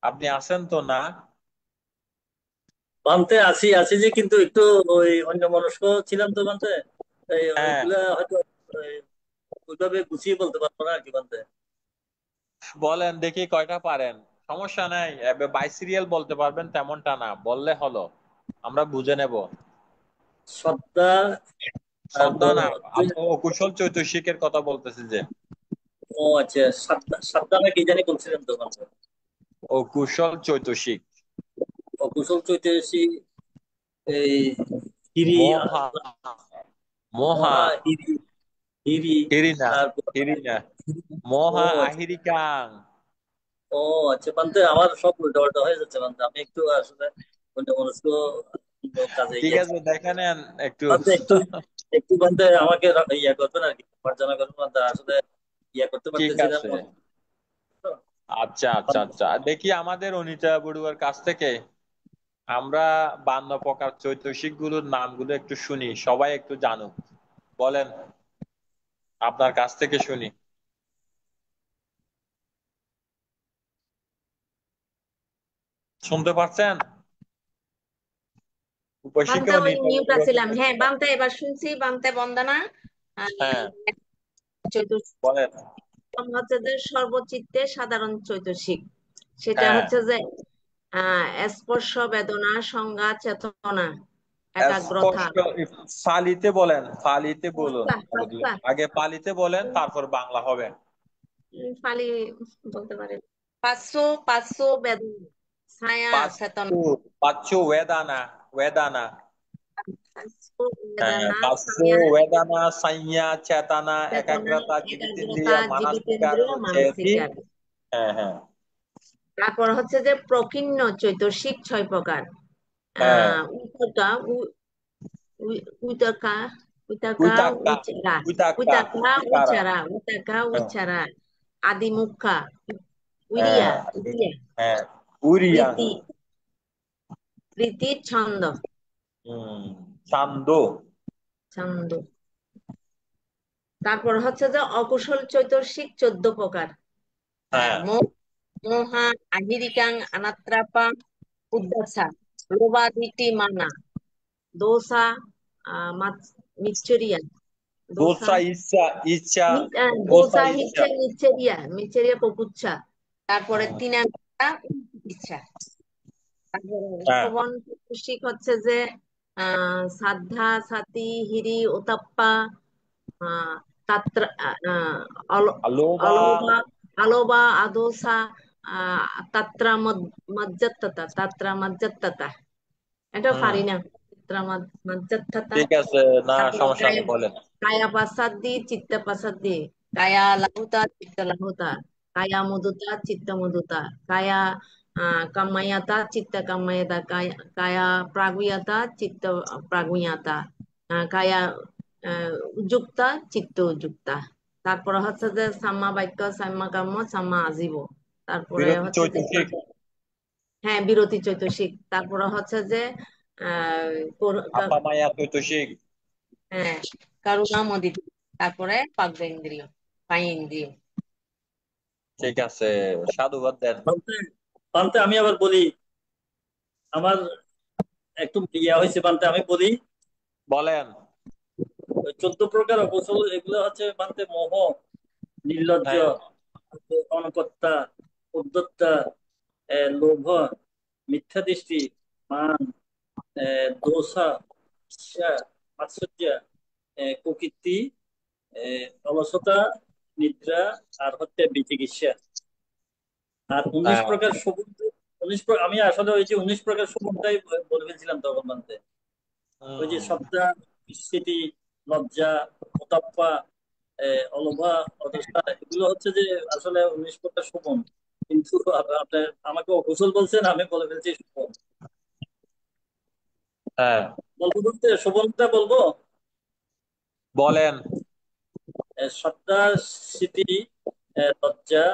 আপনি আছেন তো না? বানতে আসি আসি যে, কিন্তু একটু ওই অন্যমনস্ক ছিলাম তো বানতে। হ্যাঁ, ওইগুলা হয়তো ওই, ওইভাবে গুছিয়ে বলতে পারবো না আর কি বানতে। বলেন দেখি কয়টা পারেন। সমস্যা নাই, বাই সিরিয়াল বলতে পারবেন তেমনটা না, বললে হলো, আমরা বুঝে নেব। সত্তা, শ্রদ্ধা তারপর না, হচ্ছে, আমি অকুশল চৈতসিকের কথা বলতেছি যে। ও আচ্ছা, সাতটা সাতটা না কি জানি বলছিলেন তো বানতে। অকুশল চৈতসিক। অকুশল চৈতসী, এই হিরি, মহা, মহা, মহা হিরি, হিরি, হিরিনা, তারপর হিরিনা, ও মহা আচ্ছা, আহিরিকাং। ও আচ্ছা বানতে, আমার সব উল্টা উল্টা হয়ে যাচ্ছে বানতে। আমি একটু আসলে অন্যমনস্ক কাজে ঠিক গিয়েছি আছে, দেখে নেন একটু। বানতে। একটু একটু বানতে আমাকে ইয়া করবেন আর কি, মার্জনা করবেন বানতে। আসলে ইয়া করতে ঠিক পারতেছি না আছে, মন। আচ্ছা আচ্ছা আচ্ছা। দেখি আমাদের অনিতা বড়ুয়ার কাছ থেকে আমরা 52 প্রকার চৈতসিক গুলোর নামগুলো একটু শুনি, সবাই একটু জানুক। বলেন, আপনার কাছ থেকে শুনি। শুনতে পাচ্ছেন? বামতে উপশিকেও ওই নিতে মিউট আছিলাম। হ্যাঁ, বামতে এবার শুনছি। বামতে বন্দনা হ্যাঁ চতুর্থ বলেন। হচ্ছে যে সর্বচিত্তে সাধারণ চৈতসিক, সেটা হ্যাঁ হচ্ছে যে স্পর্শ বেদনা সংজ্ঞা চেতনা একাগ্রতা। স্পষ্ট ফালিতে বলেন, ফালিতে বলুন। পাঁচটা পাঁচটা আগে পালিতে বলেন, তারপর বাংলা হবে। ফালি বলতে পারেন। পাঁচশো পাঁচশো বেদনা ছায়া চেতনা। পাচ্ছু ওয়েদানা, ওয়েদানা। পাঁচশো হ্যাঁ বেদনা পাচ্ছু ছায়া ওয়েদানা সাইয়া চেতনা চেতনা একাগ্রতা একাগ্রতা জীবিতেন্দ্রিয় মানসিকার জীবিতেন্দ্রিয় চেতি। মানসিকার। হ্যাঁ হ্যাঁ তারপর হচ্ছে যে প্রকীর্ণ চৈতসিক 6 প্রকার। হ্যাঁ উইতকা উইতকা উইতকা উইতাক্কা, উইচারা উইতাক্কা, উইতাকা উইতারা। উইচারা উইতাকা হ্যাঁ উইচারা আদিমুখা হ্যাঁ উইরিয়া উইরিয়া হ্যাঁ উড়িয়া। প্রীতি প্রীতি ছন্দ চান্দ। ছন্দ। তারপর হচ্ছে যে অকুশল চৈতসিক 14 প্রকার। হ্যাঁ মোহা আহিরিকাং অনাত্রাপা উদ্দাসা লোবাদিটি মানা দোসা মিচ্ছরিয়া দোসা দোসা ইচ্ছা, ইচ্ছা দোসা দোসা ইচ্ছা। মিচ্ছেরিয়া পপুচ্ছা। তারপরে তিনাঙ্গা ইচ্ছা। তারপরে হ্যাঁ শ্রবণ চতুর্শিক হচ্ছে যে সাদ্ধা সাতি হিরি ওতাপ্পা আহ তাত্রা আলোবা। অলোবা আলোবা আদোসা তাত্রা তাত্রা মজ্জাত্তাতা। এটা পারি না। তাত্রা মজ্জাত্তাতা। ঠিক আছে, না তারপরে সমস্যা নেই, বলেন। কায়া পাসাদ্দি চিত্ত পাসাদ্দি কায়া লাহুতা চিত্ত লাহুতা কায়া মধুতা চিত্ত মধুতা কায়া কামায়াতা চিত্ত কামায়াতা কায়া প্রাগুয়াতা চিত্ত প্রাগুয়াতা কায়া উযুক্তা চিত্ত উযুক্তা। তারপরে হচ্ছে যে সাম্মা বাক্য সাম্মা কাম্য সাম্মা আজীব। তারপরে বিরতি হচ্ছে যে চৈতসিক। হ্যাঁ বিরতি চৈতসিক। তারপরে হচ্ছে যে আহ আপা মায়া চৈতসিক। হ্যাঁ করুণা মদিত। তারপরে পাঞ্চেন্দ্রিয় পাঁচেন্দ্রিয়। ঠিক আছে, সাধুবাদ দেন। পান্তে পান্তে আমি আবার বলি, আমার একটু ইয়া হয়েছে পান্তে, আমি বলি। বলেন। 14 প্রকার অকুশল এগুলো হচ্ছে পান্তে মোহ, নির্লজ্জ, হ্যাঁ অনকর্তা, উদ্ধত্তা, লোভ, মিথ্যা দৃষ্টি, মান, দোষা, ঈর্ষা, মাৎসর্য, কুকীর্তি, অলসতা, নিদ্রা, আর হচ্ছে বিচিকিৎসা। আর 19 হ্যাঁ প্রকার সবুজ। 19 প্রকার আমি আসলে ওই যে 19 প্রকার সবুজটাই বলে ফেলছিলাম তখন মানতে। ওই যে সত্তা, বিস্মৃতি, লজ্জা, প্রতাপ্পা, অলভা, অদস্তা, এগুলো হচ্ছে যে আসলে 19 প্রকার শোভন। কিন্তু আপনি আমাকে অকুশল বলছেন, আমি বলে ফেলছি শোভন। হ্যাঁ বলবো বলতে শোভনটা বলবো। বলেন। সত্তা, স্মৃতি, লজ্জা,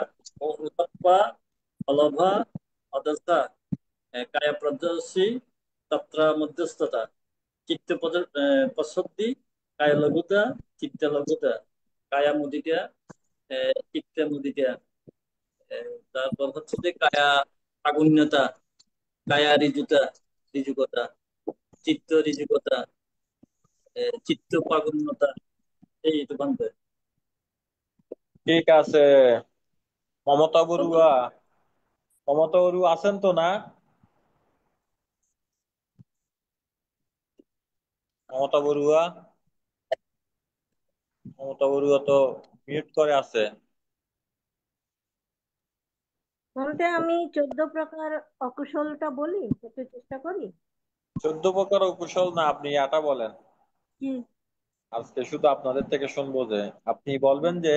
প্রতাপ্পা, অলভা, অদস্তা, কায়া প্রদর্শী, তত্রা মধ্যস্থতা, চিত্ত প্রসদ্ধি, কায়া লঘুতা, চিত্ত লঘুতা, কায়া মুদিতা, চিত্ত মুদিতা। তারপর হচ্ছে যে কায়া আগুণ্যতা, কায়া ঋজুতা, ঋজুকতা, চিত্ত ঋজুকতা, চিত্ত প্রাগুণ্যতা। এই তো বান্ধব। ঠিক আছে, মমতা বড়ুয়া, মমতা বড়ুয়া আছেন তো না? মমতা বড়ুয়া, মমতা বড়ুয়া তো মিউট করে আছে। বলতে আমি 14 প্রকার অকুশলটা বলি, একটু চেষ্টা করি। 14 প্রকার কুশল না, আপনি এটা বলেন। কি? আজকে শুধু আপনাদের থেকে শুনবো যে আপনি বলবেন যে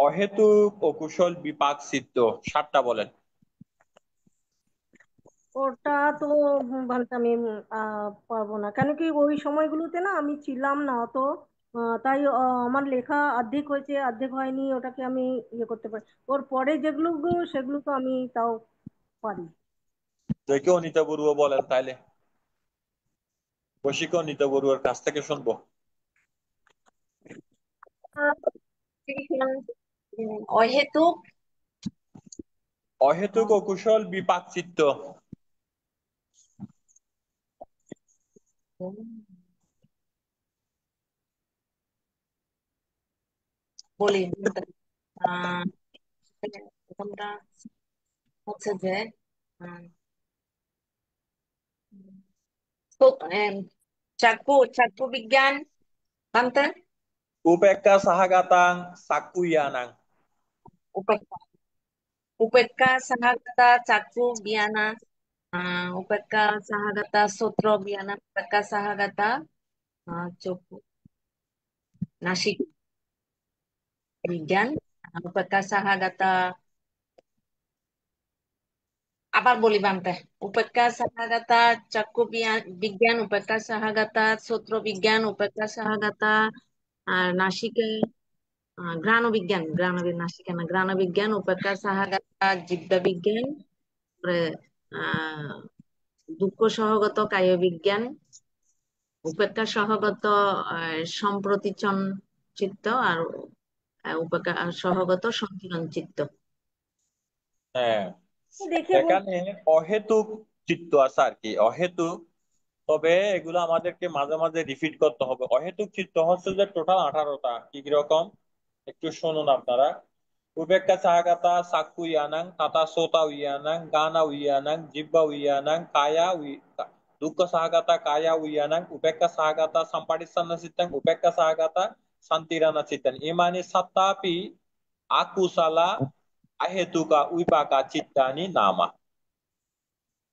অহেতুক ও কুশল বিপাক সিদ্ধ 7টা বলেন। ওটা তো বলতে আমি পারবো না, কেন কি ওই সময়গুলোতে না আমি ছিলাম না অত। তাই আমার লেখা অর্ধেক হয়েছে অর্ধেক হয়নি, ওটাকে আমি ইয়ে করতে পারি। ওর পরে যেগুলো সেগুলো তো আমি তাও পারি। যে কেউ অনিতা বড়ুয়া বলেন তাইলে, বসিকে অনিতা বড়ুয়ার কাছ থেকে শুনবো। অহেতুক অহেতুক অকুশল বিপাক চিত্ত। বলি প্রথমটা হচ্ছে যে চাক্ষু বিজ্ঞান বান্তে উপেক্ষা সাহাগাতাং সাকুয়ানাং। উপেক্ষা সাহাগতা চাক্ষু বিয়ানা উপেক্ষা সাহাগতা সূত্র বিয়ানা উপেক্ষা সাহাগতা চক্ষু নাসিক বিজ্ঞান উপেক্ষা সাহাগতা আবার বলি বান্তে উপেক্ষা সাহাগতা চাক্ষু বিজ্ঞান উপেক্ষা সাহাগতা সূত্র বিজ্ঞান উপেক্ষা সাহাগতা নাসিকে ঘ্রাণ বিজ্ঞান নাসিকে না ঘ্রাণ বিজ্ঞান উপেক্ষা সাহাগতা জীববিজ্ঞান বিজ্ঞান দুঃখ সহগত কায় বিজ্ঞান উপেক্ষা সহগত সম্প্রতিচন চিত্ত আর উপেক্ষা সহগত সংকীর্ণ চিত্ত। হ্যাঁ, দেখে এখানে অহেতুক চিত্ত আছে আর কি, অহেতুক। তবে এগুলো আমাদেরকে মাঝে মাঝে রিপিট করতে হবে। অহেতুক চিত্ত হচ্ছে যে টোটাল 18টা। কি রকম একটু শুনুন আপনারা। উপেক্ষা সাহাগাতা সাক্কু ইয়ানাং তাতা সোতা উইয়ানাং গানা উইয়ানাং জিব্বা উইয়ানাং দুঃখ সাহাগাতা কায়া উইয়ানাং উপেক্ষা সাহাগাতা সাম্পাটিসানা চিত্তাং উপেক্ষা সাহাগাতা শান্তিরানা চিত্তাং ইমানি সাত্তাপি আকুসালা আহেতুকা উইপাকা চিত্তানি নামা।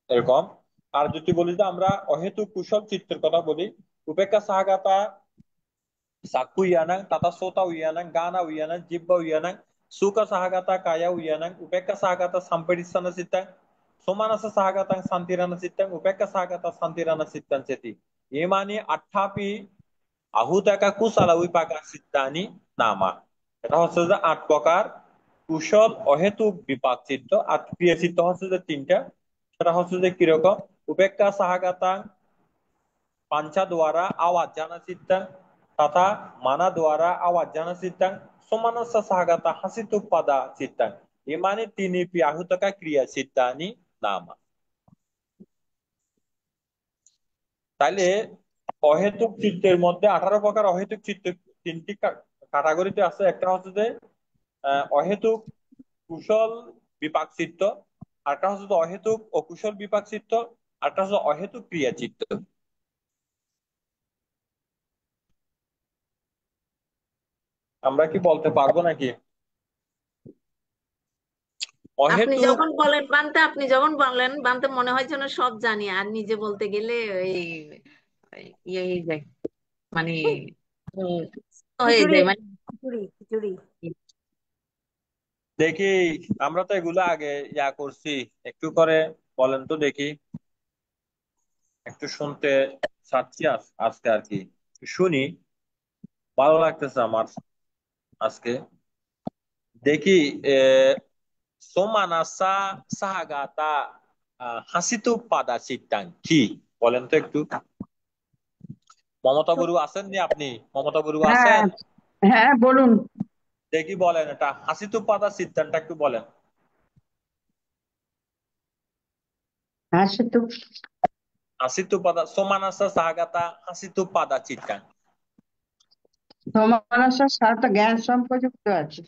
এরকম। আর যদি বলি যে আমরা অহেতুক কুশল চিত্তের কথা বলি, উপেক্ষা সাহাগাতা সাক্কু ইয়ানাং তাতা সোতা উইয়ানাং গানা উইয়ানাং জিব্বা উইয়ানাং সুকা sahagata kaya uyanang upekka sahagata sampadissana sittang somanasa sahagata santirana sittang upekka sahagata santirana sittang seti emani attapi ahutaka kusala uipaka sittani nama। এটা হচ্ছে যে 8 প্রকার কুশল অহেতুক বিপাক চিত্ত। আর ক্রিয়া চিত্ত হচ্ছে যে 3টা। সেটা হচ্ছে যে কিরকম উপেক্ষা সাহাগাতা পাঞ্চা দ্বারা আওয়াজ জানা চিত্তাং তথা মানা দ্বারা আওয়াজ জানা চিত্তাং সমানস্য সাহাগাতা হাসিতু পাদা চিত্তাং ইমানি তিনি আহুতকা ক্রিয়া চিত্তানি নামা। তাইলে অহেতুক চিত্তের মধ্যে 18 প্রকার অহেতুক চিত্ত 3টি ক্যাটাগরিতে আছে। একটা হচ্ছে যে অহেতুক কুশল বিপাক চিত্ত, আরেকটা হচ্ছে যে অহেতুক অকুশল বিপাক চিত্ত, আরেকটা হচ্ছে অহেতুক ক্রিয়া চিত্ত। আমরা কি বলতে পারবো নাকি? আপনি অহেতুক যখন বলেন বান্তে আপনি যখন বলেন বান্তে মনে হয় যেন সব জানি, আর নিজে বলতে গেলে ওই ইয়ে হয়ে যায়, মানে হয়ে খিচুড়ি যায় মানে খিচুড়ি খিচুড়ি। দেখি আমরা তো এগুলো আগে করছি। একটু করে বলেন তো দেখি, একটু শুনতে চাচ্ছি আজকে আর কি, শুনি, ভালো লাগতেছে আমার আজকে। দেখি সোমানাসা সাহাগাতা হাসিতু পাদা চিত্তাং কি বলেন তো একটু। মমতা বড়ু আছেন নি আপনি? মমতা বড়ু হ্যাঁ আছেন? হ্যাঁ বলুন। দেখি বলেন এটা হাসিতু পাদা চিত্তাংটা একটু বলেন। হাসিতু হাসিতু পাদা সোমানাসা সাহাগাতা হাসিতু পাদা চিত্তাং। সমানসার সাথে জ্ঞান সম্পর্যুক্ত আছে।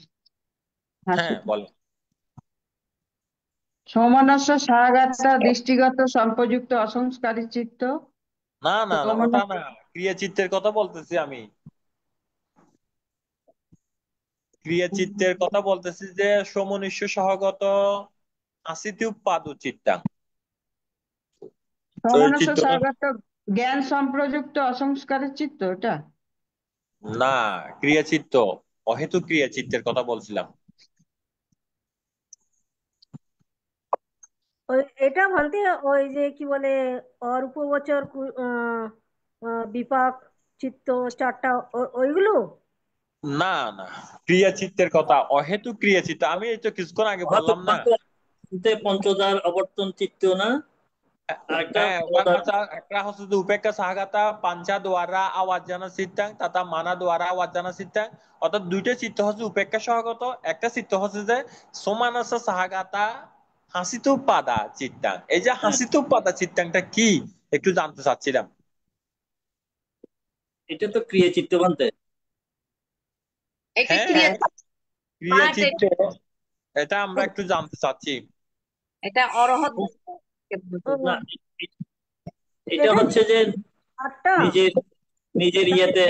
হ্যাঁ হাসিতু বলেন। সমানস্য সাহাগাতা দৃষ্টিগত সম্পযুক্ত অসংস্কারী চিত্ত। না না না, ওটা সমানস্য না, ক্রিয়া চিত্তের কথা বলতেছি আমি। ক্রিয়া চিত্তের কথা বলতেছি যে সমনিষ্য সহগত আসিতু পাদু চিত্তাং। ওই সমানস্য চিত্তটা সাহাগাত জ্ঞান সম্প্রযুক্ত অসংস্কারী চিত্ত ওটা। না, ক্রিয়া চিত্ত, অহেতুক ক্রিয়া চিত্তের কথা বলছিলাম। এটা বলতে ওই যে কি বলে অরূপগোচর বিপাক চিত্ত 4টা ওইগুলো। না না, ক্রিয়া চিত্তের কথা, অহেতুক ক্রিয়া চিত্ত। আমি এই তো কিছুক্ষণ আগে বললাম না। পঞ্চদার অবর্তন চিত্ত না, আরেকটা হ্যাঁ, একটা হচ্ছে যে উপেক্ষা সাহাগাতা পাঞ্চা দ্বারা আওয়াজ জানা চিত্তাং তথা মানা দ্বারা আওয়াজ জানা চিত্তাং। অর্থাৎ দুইটা চিত্ত হচ্ছে উপেক্ষা সহগত, একটা চিত্ত হচ্ছে যে সমানস্য সাহাগাতা হাসিতুপ্পাদা চিত্তাং, এই যে হাসিতুপ্পাদা চিত্তাংটা কি একটু জানতে চাচ্ছিলাম। এটা তো ক্রিয়া চিত্তবান্তে। এটা হ্যাঁ ক্রিয়া ক্রিয়া পাঠ, চিত্ত, এটা আমরা একটু জানতে চাচ্ছি। এটা অরহত না, এটা হচ্ছে যে আটটা নিজের নিজের ইয়েতে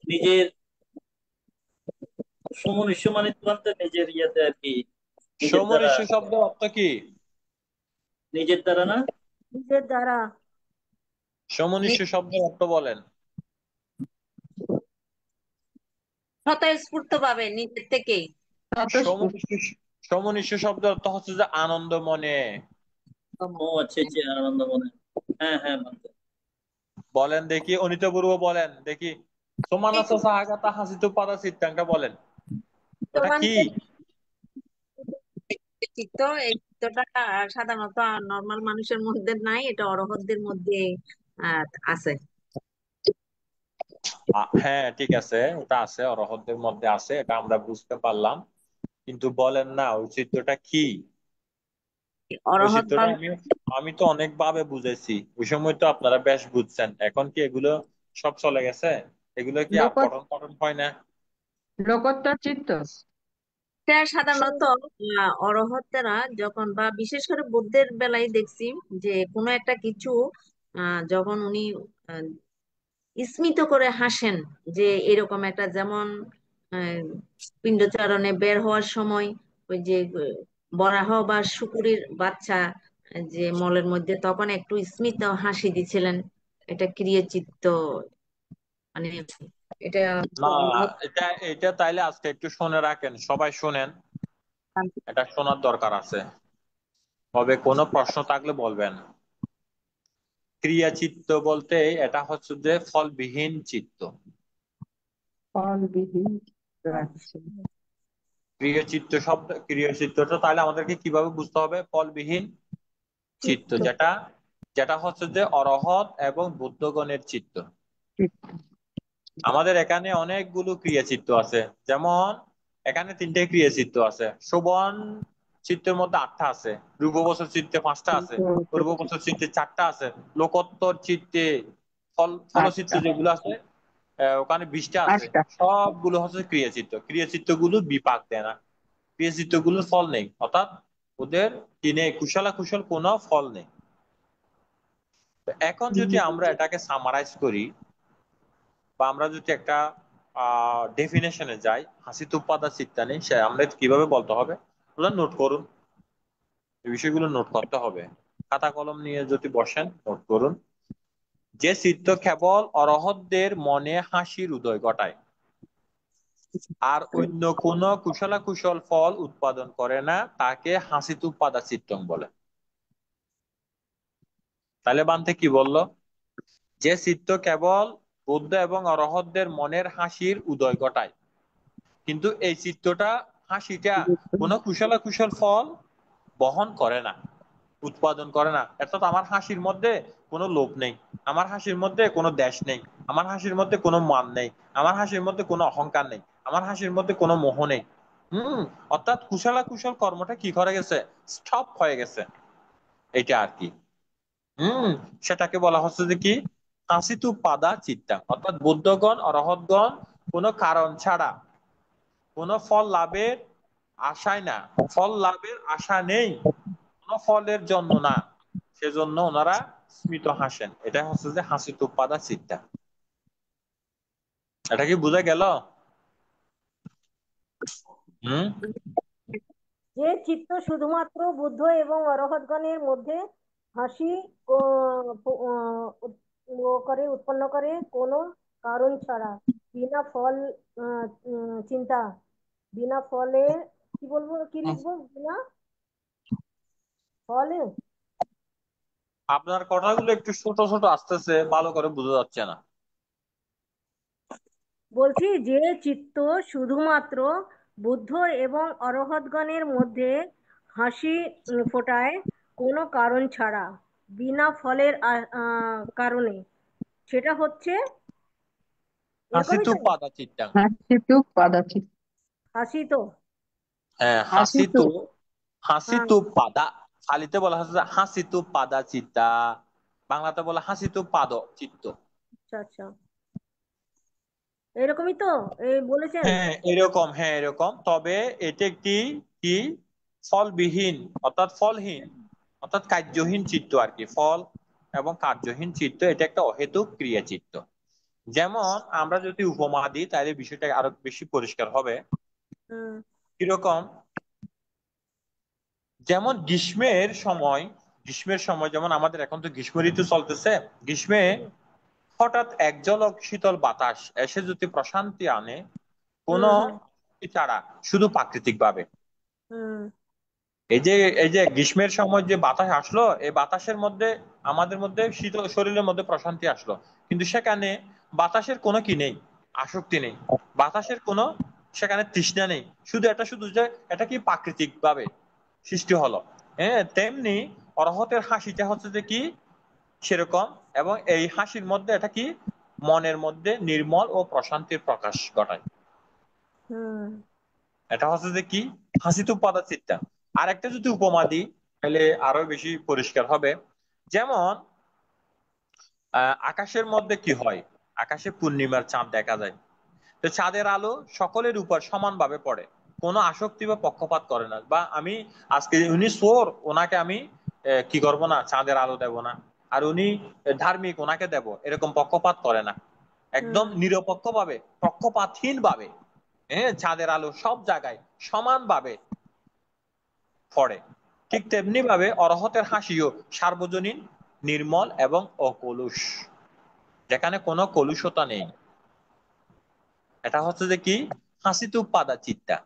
নিজের সমনিষ্ঠ মানে তুলনাতে নিজের ইয়েতে আর কি, নিজের দ্বারা, সমনিষ্ঠ শব্দের অর্থ কি? নিজের দ্বারা না, নিজের দ্বারা সমনিষ্ঠ শব্দের অর্থ বলেন। স্বতঃস্ফূর্ত ভাবে নিজের থেকে। সমনিষ্ঠ সমনিষ্ঠ শব্দের অর্থ হচ্ছে যে আনন্দ মনে। ও আচ্ছা আচ্ছা, আনন্দ মনে। হ্যাঁ হ্যাঁ, মানতে। বলেন দেখি, অনিতপূর্ব বলেন দেখি, সোমানাসা সাহাগাতা হাসিতুপ্পাদা চিত্তাংটা বলেন, ওটা কি? চিত্ত, এই চিত্তটা সাধারণত নর্মাল মানুষের মধ্যে নাই, এটা অরহতদের মধ্যে আছে। হ্যাঁ ঠিক আছে, ওটা আছে, অরহতদের মধ্যে আছে, এটা আমরা বুঝতে পারলাম, কিন্তু বলেন না ওই চিত্রটা কি? ওই অরহত চিত্রটা আমি তো অনেক ভাবে বুঝেছি, ওই সময় তো আপনারা বেশ বুঝছেন, এখন কি এগুলো সব চলে গেছে? এগুলো কি আর লোক পঠন পাঠন হয় না? লোকোত্তর চিত্ত। এটা সাধারণত অরহতরা যখন, বা বিশেষ করে বুদ্ধের বেলায় দেখছি যে কোনো একটা কিছু যখন উনি আহ, স্মিত করে হাসেন, যে এরকম একটা, যেমন আহ, পিণ্ডচারণে বের হওয়ার সময় ওই যে বরাহ বা শুকুরের বাচ্চা যে মলের মধ্যে, তখন একটু স্মিত হাসি দিছিলেন, এটা ক্রিয়াচিত্ত, মানে এটা না, অরহত। এটা এটা তাইলে আজকে একটু শুনে রাখেন, সবাই শুনেন, এটা শোনার দরকার আছে, তবে কোনো প্রশ্ন থাকলে বলবেন। ক্রিয়া চিত্ত বলতে এটা হচ্ছে যে ফলবিহীন চিত্ত। ফলবিহীন। আচ্ছা। ক্রিয়া চিত্ত শব্দ, ক্রিয়া চিত্তটা তাহলে আমাদেরকে কিভাবে বুঝতে হবে? ফলবিহীন চিত্ত, চিত্ত যেটা যেটা হচ্ছে যে অরহত এবং বুদ্ধগণের চিত্ত। চিত্ত। আমাদের এখানে অনেকগুলো ক্রিয়াচিত্ত আছে, যেমন এখানে 3টে ক্রিয়াচিত্ত আছে, শোভন চিত্তের মধ্যে 8টা আছে, রূপবছর চিত্তে 5টা আছে, পূর্ববছর চিত্তে 4টা আছে, লোকোত্তর চিত্তে ফলচিত্ত আচ্ছা, যেগুলো আছে ওখানে 20টা আছে। 8টা। সবগুলো হচ্ছে ক্রিয়াচিত্ত, ক্রিয়াচিত্ত গুলো বিপাক দেয় না, ক্রিয়াচিত্ত গুলোর ফল নেই, অর্থাৎ ওদের কি নেই, কুশলাকুশল কোনো ফল নেই। তো এখন যদি আমরা এটাকে সামারাইজ করি, বা আমরা যদি একটা ডেফিনেশনে যাই, হাসিতুপ্পাদা চিত্তানি, সে আমরা কিভাবে বলতে হবে, ওগুলো নোট করুন, এই বিষয়গুলো নোট করতে হবে, খাতা কলম নিয়ে যদি বসেন নোট করুন। যে চিত্ত কেবল অরহতদের মনে হাসির উদয় ঘটায়, আর অন্য কোন কুশলাকুশল ফল উৎপাদন করে না, তাকে হাসিতুপ্পাদা চিত্তং বলে। তাহলে বান্তে কি বললো? যে চিত্ত কেবল বৌদ্ধ এবং অরহতদের মনের হাসির উদয় ঘটায়, কিন্তু এই চিত্তটা, হাসিটা কোনো কুশলাকুশল ফল বহন করে না, উৎপাদন করে না, অর্থাৎ আমার হাসির মধ্যে কোনো লোভ নেই, আমার হাসির মধ্যে কোনো দেশ নেই, আমার হাসির মধ্যে কোনো মান নেই, আমার হাসির মধ্যে কোনো অহংকার নেই, আমার হাসির মধ্যে কোনো মোহ নেই। অর্থাৎ কুশলাকুশল কর্মটা কি করে গেছে, স্টপ হয়ে গেছে, এটা আর কি। সেটাকে বলা হচ্ছে যে কি, হাসিতুপ্পাদা চিত্তাং, অর্থাৎ বুদ্ধগণ অরহতগণ কোনো কারণ ছাড়া, কোনো ফল লাভের আশায় না, ফল লাভের আশা নেই, কোনো ফলের জন্য না, সেজন্য ওনারা স্মিত হাসেন, এটা হচ্ছে যে হাসিতুপ্পাদা চিত্তা। এটা কি বোঝা গেল? হুম যে চিত্ত শুধুমাত্র বুদ্ধ এবং অরহতগণের মধ্যে হাসি উৎপন্ন করে কোনো কারণ ছাড়া, বিনা ফল চিন্তা, বিনা ফলে, কি বলবো, কি লিখবো, বিনা ফলে। আপনার কথাগুলো একটু ছোট ছোট আসতেছে, ভালো করে বোঝা যাচ্ছে না। বলছি যে চিত্ত শুধুমাত্র বুদ্ধ এবং অরহতগণের মধ্যে হাসি ফোটায় কোনো কারণ ছাড়া, বিনা ফলের কারণে, সেটা হচ্ছে এরকমই তো, হাসিতুপ্পাদা চিত্তাং। হাসিতুপ্পাদা চিত্ত। হাসি তো। হ্যাঁ হাসি তো। হাসিতু, হ্যাঁ, হাসিতু পাদা, ফালিতে বলা হচ্ছে যে হাসিতু পাদা চিত্তা, বাংলাতে বলা হাসিতু পাদ চিত্ত। আচ্ছা আচ্ছা, এরকমই তো এই বলেছেন। হ্যাঁ এরকম, হ্যাঁ এরকম, তবে এটি একটি কি ফলবিহীন অর্থাৎ ফলহীন অর্থাৎ কার্যহীন চিত্ত আর কি, ফল এবং কার্যহীন চিত্ত, এটা একটা অহেতুক ক্রিয়া চিত্ত। যেমন আমরা যদি উপমা দিই তাহলে বিষয়টা আরো বেশি পরিষ্কার হবে। হুম কিরকম? যেমন গ্রীষ্মের সময় যেমন আমাদের এখন তো গ্রীষ্ম ঋতু চলতেছে, গ্রীষ্মে হুম হঠাৎ এক ঝলক শীতল বাতাস এসে যদি প্রশান্তি আনে, হুম কোনো হুম ছাড়া, শুধু প্রাকৃতিক ভাবে। হুম এই যে গ্রীষ্মের সময় যে বাতাস আসলো, এই বাতাসের মধ্যে আমাদের মধ্যে শীতল, শরীরের মধ্যে প্রশান্তি আসলো, কিন্তু সেখানে বাতাসের কোনো কি নেই, আসক্তি নেই, বাতাসের কোনো সেখানে তৃষ্ণা নেই, শুধু যে এটা কি প্রাকৃতিক ভাবে সৃষ্টি হলো। হ্যাঁ, তেমনি অরহতের হাসিটা হচ্ছে যে কি সেরকম, এবং এই হাসির মধ্যে এটা কি মনের মধ্যে নির্মল ও প্রশান্তির প্রকাশ ঘটায়। হুম এটা হচ্ছে যে কি হাসিতু পাদা চিত্তা। আর একটা যদি উপমা দিই তাহলে আরো বেশি পরিষ্কার হবে। যেমন আকাশের মধ্যে কি হয়, আকাশে পূর্ণিমার চাঁদ দেখা যায়, তো চাঁদের আলো সকলের উপর সমানভাবে পড়ে, কোনো আসক্তি বা পক্ষপাত করে না, বা আমি আজকে উনি চোর ওনাকে আমি কি করব না, চাঁদের আলো দেব না, আর উনি ধার্মিক ওনাকে দেব, এরকম পক্ষপাত করে না, একদম হুম নিরপেক্ষ ভাবে, পক্ষপাতহীন ভাবে, হ্যাঁ চাঁদের আলো সব জায়গায় সমানভাবে পড়ে। ঠিক তেমনি ভাবে অরহতের হাসিও সার্বজনীন, নির্মল এবং অকলুষ, যেখানে কোনো কলুষতা নেই। এটা হচ্ছে যে কি হাসিতু পাদা চিত্তা।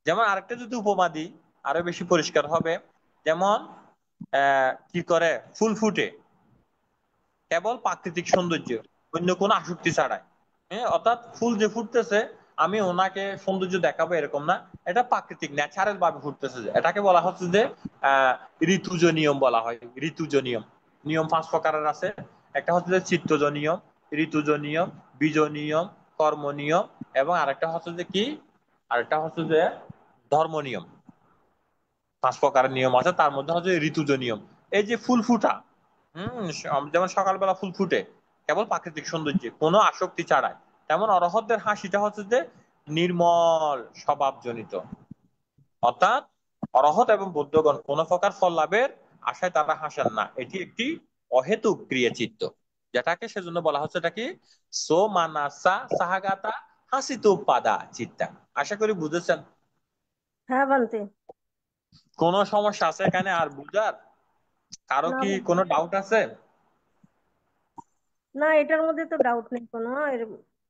যেমন আরেকটা যদি উপমা দিই আরো বেশি পরিষ্কার হবে। যেমন কি করে ফুল ফুটে কেবল প্রাকৃতিক সৌন্দর্য, অন্য কোনো আসক্তি ছাড়াই। হ্যাঁ, অর্থাৎ ফুল যে ফুটতেছে আমি ওনাকে সৌন্দর্য দেখাবো এরকম না, এটা প্রাকৃতিক ন্যাচারাল ভাবে ফুটতেছে, এটাকে বলা হচ্ছে যে আহ ঋতুজ নিয়ম বলা হয়। ঋতুজ নিয়ম, নিয়ম 5 প্রকারের আছে। একটা হচ্ছে যে চিত্তজ নিয়ম, ঋতুজ নিয়ম, বীজ নিয়ম, কর্ম নিয়ম, এবং আরেকটা হচ্ছে যে কি, আরেকটা হচ্ছে যে ধর্ম নিয়ম। 5 প্রকারের নিয়ম আছে, তার মধ্যে হচ্ছে ঋতুজ নিয়ম। এই যে ফুল ফুটা, যেমন সকালবেলা ফুল ফুটে কেবল প্রাকৃতিক সৌন্দর্যে, কোনো আসক্তি ছাড়াই, তেমন অরহতদের হাসিটা হচ্ছে যে নির্মল স্বভাবজনিত। অর্থাৎ অরহত এবং বৌদ্ধগণ কোন প্রকার ফল লাভের আশায় তারা হাসেন না, এটি একটি অহেতুক ক্রিয়াচিত্ত, যেটাকে সেজন্য বলা হচ্ছে এটা কি সো মানাসা সাহাগাতা হাসিতু পাদা চিত্তা। আশা করি বুঝেছেন। হ্যাঁ বানতে। কোন সমস্যা আছে এখানে আর বুঝার? কারো না কি কোনো ডাউট আছে? না, এটার মধ্যে তো ডাউট নেই, কোনো এর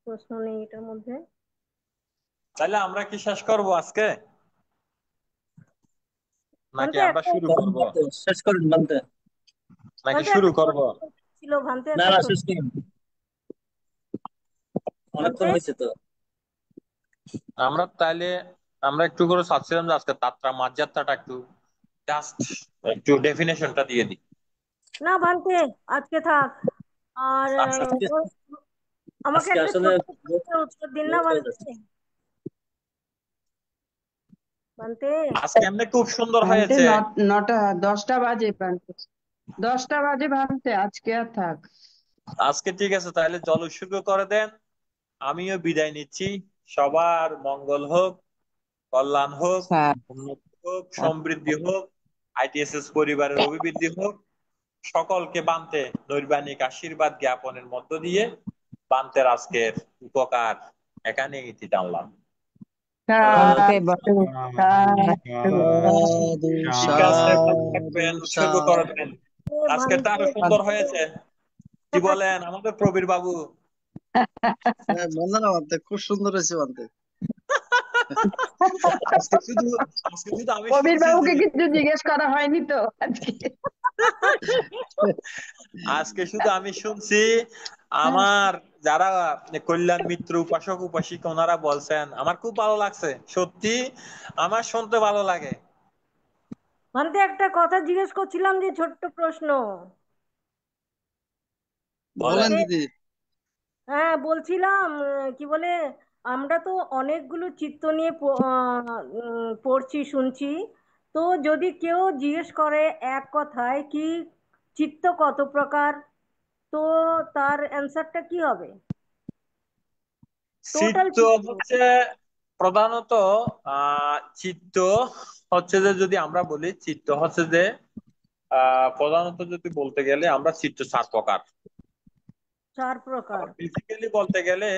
প্রশ্ন নেই এটার মধ্যে। তাহলে আমরা কি শেষ করব আজকে, নাকি ভান্তে আমরা একটা শুরু করব? শেষ করেন মানতে। নাকি ভান্তে শুরু একটা করব? প্রশ্ন ছিল, ভান্তে না একটা না, শেষ প্রশ্ন। করেন, ভান্তে অনেকক্ষণ হয়েছে তো। আমরা তাইলে আমরা একটু করে চাচ্ছিলাম যে আজকে তাত্রা মাঝযাত্রাটা একটু জাস্ট একটু ডেফিনেশনটা দিয়ে দিই। না ভান্তে, আজকে থাক। আর আচ্ছা, আজকে আমাকে আজকে একটা আসলে ছোট্ট প্রশ্নের উত্তর দিন না লেট হয়ে ভান্তে। যাচ্ছে। ভান্তে আজকে এমনি খুব সুন্দর ভাঙতে হয়েছে। 9টা 10টা বাজে ভাঙতে, 10টা বাজে ভাঙতে, আজকে আর থাক। আজকে ঠিক আছে, তাহলে জল উৎসর্গ করে দেন, আমিও বিদায় নিচ্ছি। সবার মঙ্গল হোক, কল্যাণ হোক, স্যার, উন্নতি হোক, সমৃদ্ধি হোক, আইটিএসএস পরিবারের অভিবৃদ্ধি হোক, সকলকে বান্তে নৈর্বাণিক আশীর্বাদ জ্ঞাপনের মধ্য দিয়ে বান্তের আজকের উপকার এখানে ইতি টানলাম। সাথে বসে সাধু ঠিক আছে, ভালো সাধু থাকবেন, উৎসর্গ করে সাধু। দেন। আজকেরটা ভান্তে আরো সুন্দর হয়েছে। কি বলেন আমাদের প্রবীর বাবু? হ্যাঁ, বন্ধনা বানতে খুব সুন্দর হয়েছে বানতে। আজকে শুধু আজকে শুধু আমি কবির শুনছি যে বাবুকে কিছু জিজ্ঞেস করা হয়নি তো আজকে। আজকে শুধু আমি শুনছি। আমার যারা কল্যাণ মিত্র উপাসক উপাসিকা ওনারা বলছেন, আমার খুব ভালো লাগছে সত্যি, আমার শুনতে ভালো লাগে। ভান্তে একটা কথা জিজ্ঞেস করছিলাম, যে ছোট্ট প্রশ্ন। বলেন। বলেন দিদি। হ্যাঁ বলছিলাম, কি বলে, আমরা তো অনেকগুলো চিত্ত নিয়ে পড়ছি শুনছি, তো যদি কেউ জিজ্ঞেস করে এক কথায় কি চিত্ত কত প্রকার, তো তার অ্যান্সারটা কি হবে? টোটাল চিত্ত চিত্ত। হচ্ছে প্রধানত চিত্ত হচ্ছে যে, যদি আমরা বলি চিত্ত হচ্ছে যে প্রধানত যদি বলতে গেলে আমরা চিত্ত 4 প্রকার। 4 প্রকার। বেসিক্যালি বলতে গেলে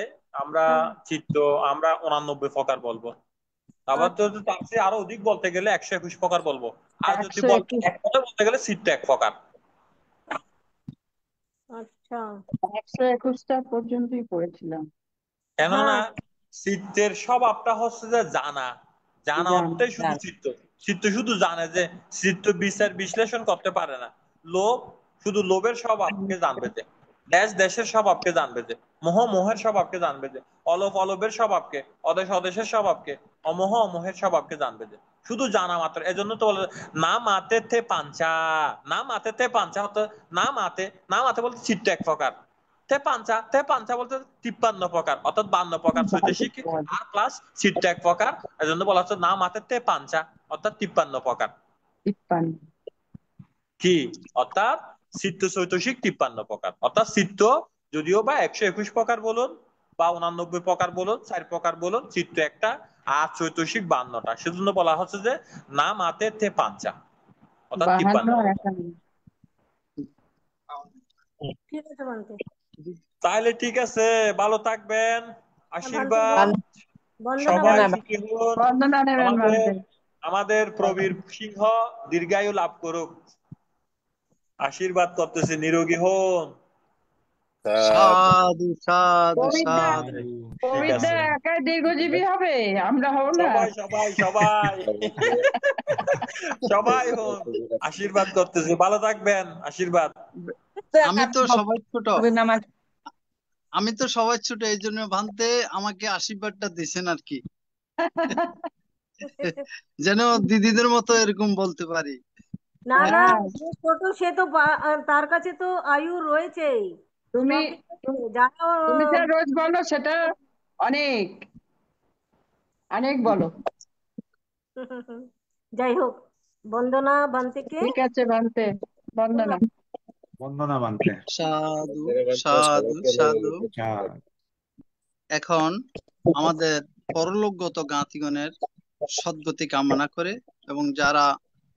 আমরা চিত্ত আমরা 89 প্রকার বলবো। আবার তো আচ্ছা তার চেয়ে আরো অধিক বলতে গেলে 121 প্রকার বলবো। আর যদি 121। এক কথা বলতে গেলে চিত্ত 1 প্রকার। আচ্ছা 121টা পর্যন্তই পড়েছিলাম। কেননা হ্যাঁ চিত্তের স্বভাবটা হচ্ছে যে জানা, জানা জান অর্থে শুধু জান চিত্ত। চিত্ত শুধু জানে, যে চিত্ত বিচার বিশ্লেষণ করতে পারে না। লোভ শুধু লোভের স্বভাবকে জানবে, যে দেশ দেশের স্বভাবকে জানবে, যে মোহ মোহের স্বভাবকে জানবে, যে অলপ অলপের স্বভাবকে, অদেশ অদেশের স্বভাবকে, অমোহ অমোহের স্বভাবকে জানবে, যে শুধু জানা মাত্র। এজন্য তো বলে না মাতে থে পাঞ্চা, না মাতে থে পাঞ্চা হতো না মাতে, না মাতে বলতে চিত্ত 1 প্রকার, তে পাঞ্চা বলতে 53 প্রকার, অর্থাৎ 52 প্রকার চৈতসিক আর প্লাস চিত্ত 1 প্রকার। এজন্য বলা হচ্ছে না মাতে তে পাঞ্চা, অর্থাৎ 53 প্রকার। 53। কি অর্থাৎ চিত্ত চৈতসিক 53 প্রকার। অর্থাৎ চিত্ত যদিও বা 121 প্রকার বলুন বা 89 প্রকার বলুন, 4 প্রকার বলুন, চিত্ত একটা, আর চৈতসিক 52টা। সেজন্য বলা হচ্ছে যে না মাতে তে পাঞ্চা, অর্থাৎ 52 53 আর প্রকার। 51। ঠিক আছে বান্তে। তাহলে ঠিক আছে, ভালো থাকবেন, বান্তে আশীর্বাদ। বন্দনা সবাই বান্তে। সুখী হন। বন্দনা নেবেন আমাদের বাড়িতে। আমাদের প্রবীর সিংহ দীর্ঘায়ু লাভ করুক। আশীর্বাদ করতেছে, নিরোগী হন। সাধু সাধু পবিত্রা সাধু। ঠিক পবিত্রা আছে, একাই দীর্ঘজীবী হবে, আমরা হব না। সবাই সবাই সবাই সবাই হন। আশীর্বাদ করতেছে, ভালো থাকবেন, আশীর্বাদ। আমি তো সবাই ছোট, আমার আমি তো সবাই ছোট, এই জন্য ভান্তে আমাকে আশীর্বাদটা দিছেন আর কি, যেন দিদিদের মতো এরকম বলতে পারি। না না, হ্যাঁ, যে ছোট সে তো তার কাছে তো আয়ু রয়েছেই। তুমি সঠিক আছে, যারা তুমি যা রোজ বলো সেটা অনেক অনেক বলো। যাই হোক, বন্দনা বান্তিকে। ঠিক আছে বানতে, বন্দনা। বন্দনা বানতে। সাধু সাধু সাধু। এখন আমাদের পরলোকগত জ্ঞাতিগণের সদ্গতি কামনা করে এবং যারা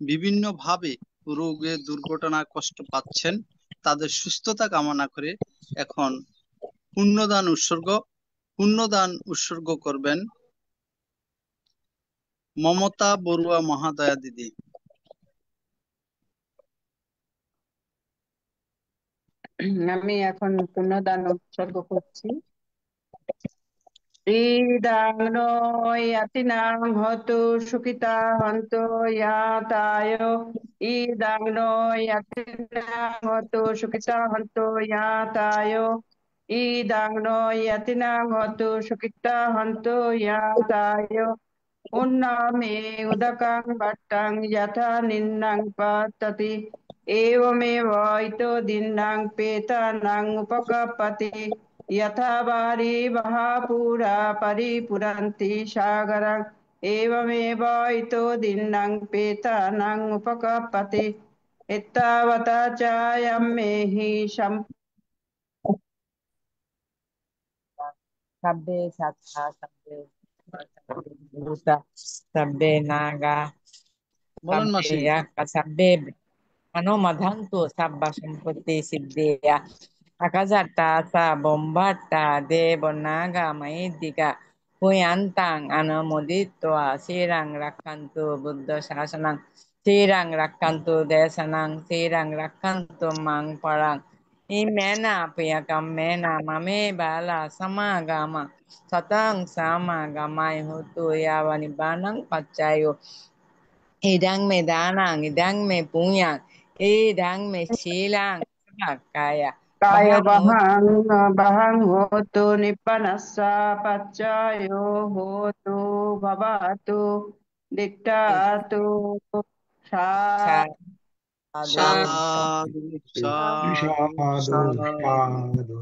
বিভিন্ন ভাবে রোগে দুর্ঘটনা কষ্ট পাচ্ছেন তাদের সুস্থতা কামনা করে এখন পুণ্যদান উৎসর্গ করবেন মমতা বড়ুয়া মহাদয়া দিদি। আমি এখন পুণ্যদান উৎসর্গ করছি। ইদাং নো ইয়াতিনাং হতু সুখিতা হন্তু ইয়াতায়। ইদাং নো ইয়াতিনাং হতু সুখিতা হন্তু ইয়াতায়। ইদাং নো ইয়াতিনাং হতু সুখিতা হন্তু ইয়াতায়। উন্নামে উদকাং ভট্টাং যথা নিন্নাং পততি। एवमेव इतो दिन्नां पेतानां उपकपति। यथा वारी वहापुरा परिपुरन्ति सागरं। एवमेव इतो दिन्नां पेतानां उपकपति। एतावता चायमेहि sabbe sattva sabbe bhuta sabbe naga বলেন sabbe মাসি। yaka sabbe manomadhantu sabba sampatti siddheya akajatta sa bombatta devonaga maidika puyantang anumoditva sirang rakkantu buddha sasanang sirang rakkantu desanang sirang rakkantu mang parang imena piyakam mena mame bala samagama satang samagamai hutu yavani banang pacayo idang me danang idang me punyang idang me silang kaya kaya bahang hotu nippanassa paccayo hotu bhavatu diktatu সাধু সাধু সাধু।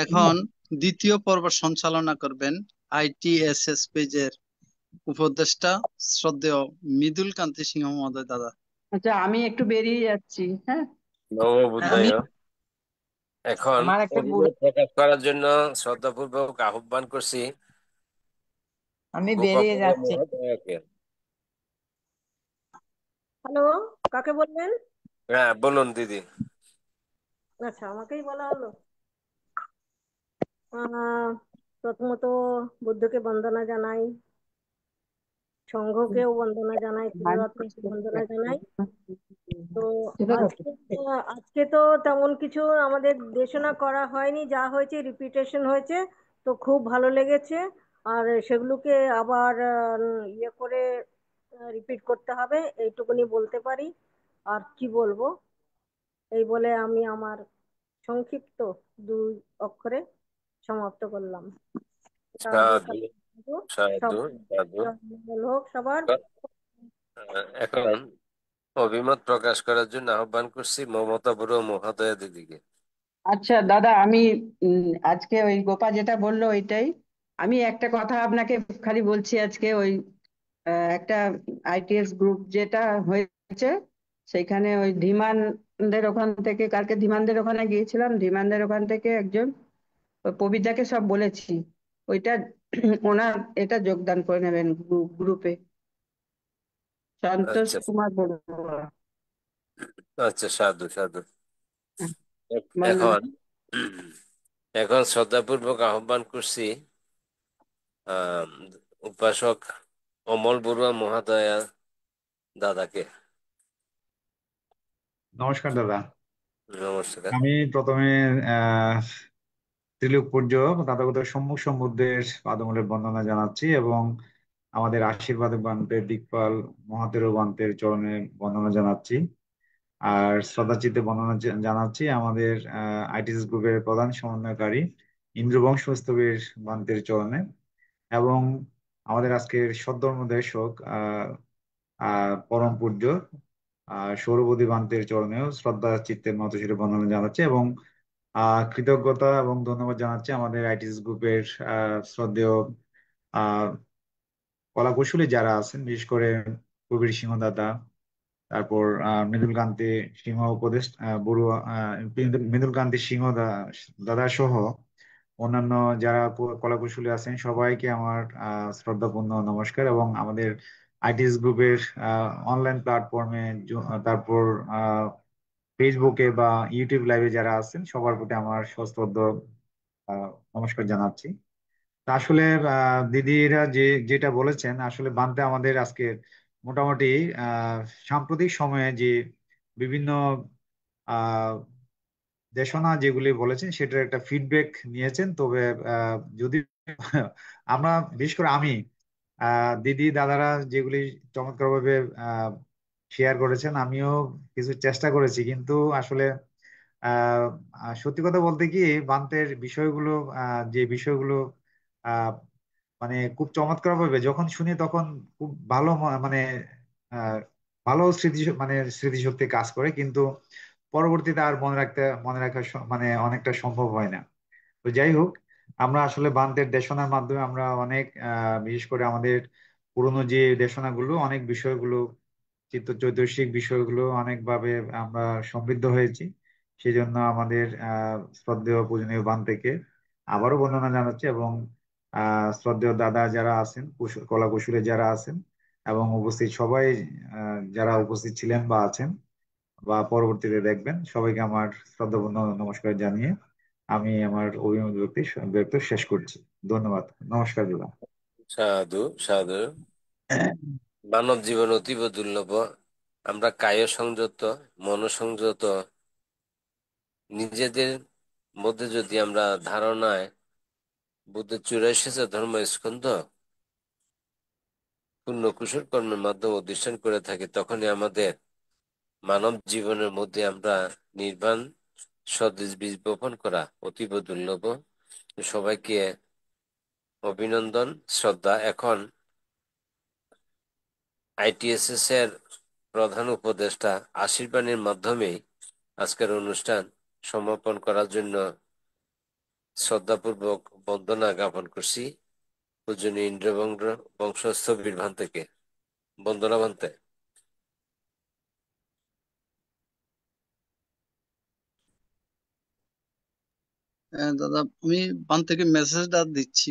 এখন দ্বিতীয় পর্ব সঞ্চালনা করবেন ITSS পেজের উপদেষ্টা শ্রদ্ধেয় মৃদুল কান্তি সিংহ মহোদয়। দাদা, আচ্ছা, আমি একটু বেরিয়ে যাচ্ছি। হ্যাঁ, নমো আমি বুদ্ধায়। এখন আমার একটা অভিমত প্রকাশ করার জন্য শ্রদ্ধাপূর্বক আহ্বান করছি আমি বেরিয়ে গোপাপুর যাচ্ছি। মহোদয়কে। হ্যালো, কাকে বললেন? হ্যাঁ, বলুন দিদি। আচ্ছা, আমাকেই বলা হলো। আহ প্রথমত বুদ্ধকে বন্দনা জানাই, সংঘকেও বন্দনা জানাই, ত্রিরত্নকে বন্দনা জানাই। তো আজকে আজকে তো তেমন কিছু আমাদের দেশনা করা হয়নি, যা হয়েছে রিপিটেশন হয়েছে, তো খুব ভালো লেগেছে। আর সেগুলোকে আবার ইয়ে করে রিপিট করতে হবে, এইটুকুনি বলতে পারি। আর কি বলবো, এই বলে আমি আমার সংক্ষিপ্ত 2 অক্ষরে সমাপ্ত করলাম। সাধু সাধু সাধু, সাধু সবার সাধু। মঙ্গল হোক সবার। এখন অভিমত প্রকাশ করার জন্য আহ্বান করছি মমতা বুড়ো মহোদয়া দিদিকে। আচ্ছা দাদা, আমি আজকে ওই গোপা যেটা বললো ওইটাই আমি একটা কথা আপনাকে খালি বলছি। আজকে ওই একটা আইটিএস গ্রুপ যেটা হয়েছে, সেখানে ওই ধীমানদের ওখান থেকে, কালকে ধীমানদের ওখানে গিয়েছিলাম, ধীমানদের ওখান থেকে একজন ওই পবিতাকে সব বলেছি ওইটা ওনার এটা যোগদান করে নেবেন গ্রুপে, সন্তোষ আচ্ছা কুমার বড়ুয়া। আচ্ছা, সাধু সাধু। বন্দনা। এখন এখন শ্রদ্ধাপূর্বক আহ্বান করছি আহ উপাসক অমল বড়ুয়া মহোদয়া দাদাকে। নমস্কার দাদা। নমস্কার। আমি প্রথমে ত্রিলোক পূজ্য তথাগত সম্মুখ সম্বুদ্ধের পাদমূলে বন্দনা জানাচ্ছি এবং আমাদের আশীর্বাদ বান্তের দিকপাল মহাতেরো বান্তের চরণে বন্দনা জানাচ্ছি। আর শ্রদ্ধাচিত্তে বন্দনা জানাচ্ছি আমাদের আইটিএস গ্রুপের প্রধান সমন্বয়কারী ইন্দ্রবংশ স্তবের বান্তের চরণে, এবং আমাদের আজকের সদ্ধর্মদেশক পরম পূজ্য সৌরবদী বান্তের চরণেও শ্রদ্ধা চিত্তের নতশিরে বন্দনা জানাচ্ছি এবং কৃতজ্ঞতা এবং ধন্যবাদ জানাচ্ছি আমাদের আইটিএস গ্রুপের শ্রদ্ধেয় আহ কলাকুশলী যারা আছেন, বিশেষ করে কবির সিংহ দাদা, তারপর মৃদুল কান্তি সিংহ বড়ুয়া, মৃদুল কান্তি সিংহ দাদা সহ অন্যান্য যারা কলাকুশলী আছেন সবাইকে আমার শ্রদ্ধাপূর্ণ নমস্কার। এবং আমাদের আইটিএস গ্রুপের অনলাইন প্ল্যাটফর্মে, তারপর ফেসবুকে বা ইউটিউব লাইভে যারা আছেন সবার প্রতি আমার সশ্রদ্ধ নমস্কার জানাচ্ছি। তা আসলে দিদিরা যেটা বলেছেন, আসলে বানতে আমাদের আজকে মোটামুটি আহ সাম্প্রতিক সময়ে যে বিভিন্ন আহ দেশনা যেগুলি বলেছেন সেটার একটা ফিডব্যাক নিয়েছেন। তবে যদি আমরা, বিশেষ করে আমি, দিদি দাদারা যেগুলি চমৎকারভাবে শেয়ার করেছেন, আমিও কিছু চেষ্টা করেছি, কিন্তু আসলে আহ সত্যি কথা বলতে কি, বান্তের বিষয়গুলো, যে বিষয়গুলো আহ মানে খুব চমৎকার ভাবে যখন শুনি তখন খুব ভালো মানে আহ ভালো স্মৃতিশক্তি কাজ করে, কিন্তু পরবর্তীতে আর মনে রাখা মানে অনেকটা সম্ভব হয় না। তো যাই হোক, আমরা আসলে বান্তের দেশনার মাধ্যমে আমরা অনেক বিশেষ করে আমাদের পুরনো যে দেশনাগুলো, অনেক বিষয়গুলো, চৈতসিক বিষয়গুলো অনেকভাবে আমরা সমৃদ্ধ হয়েছি। সেই জন্য আমাদের শ্রদ্ধেয় পূজনীয় বান থেকে আবারও বন্দনা জানাচ্ছি, এবং শ্রদ্ধেয় দাদা যারা আছেন, কলা কুশলী যারা আছেন, এবং উপস্থিত সবাই যারা উপস্থিত ছিলেন বা আছেন বা পরবর্তীতে দেখবেন, সবাইকে আমার শ্রদ্ধাপূর্ণ নমস্কার জানিয়ে আমি আমার অভিমত ব্যক্তি শেষ করছি। ধন্যবাদ। নমস্কার দাদা। সাধু সাধু। মানব জীবন অতীব দুর্লভ। আমরা কায় সংযত, মনোসংযত, নিজেদের মধ্যে যদি আমরা ধারণায় বুদ্ধের 84 ধর্ম স্কন্ধ পূর্ণ কুশল কর্মের মাধ্যমে অধিষ্ঠান করে থাকি, তখনই আমাদের মানব জীবনের মধ্যে আমরা নির্বাণ সদৃশ বীজ বপন করা অতীব দুর্লভ। সবাইকে অভিনন্দন, শ্রদ্ধা। এখন আইটিএসএস এর প্রধান উপদেষ্টা আশীর্বাণীর মাধ্যমে আজকের অনুষ্ঠান সমাপন করার জন্য শ্রদ্ধাপূর্বক বন্দনা জ্ঞাপন করছি পূজনীয় ইন্দ্র বংশস্থ বীরভান থেকে বন্দনা ভান্তে। দাদা আমি বান থেকে মেসেজটা দিচ্ছি।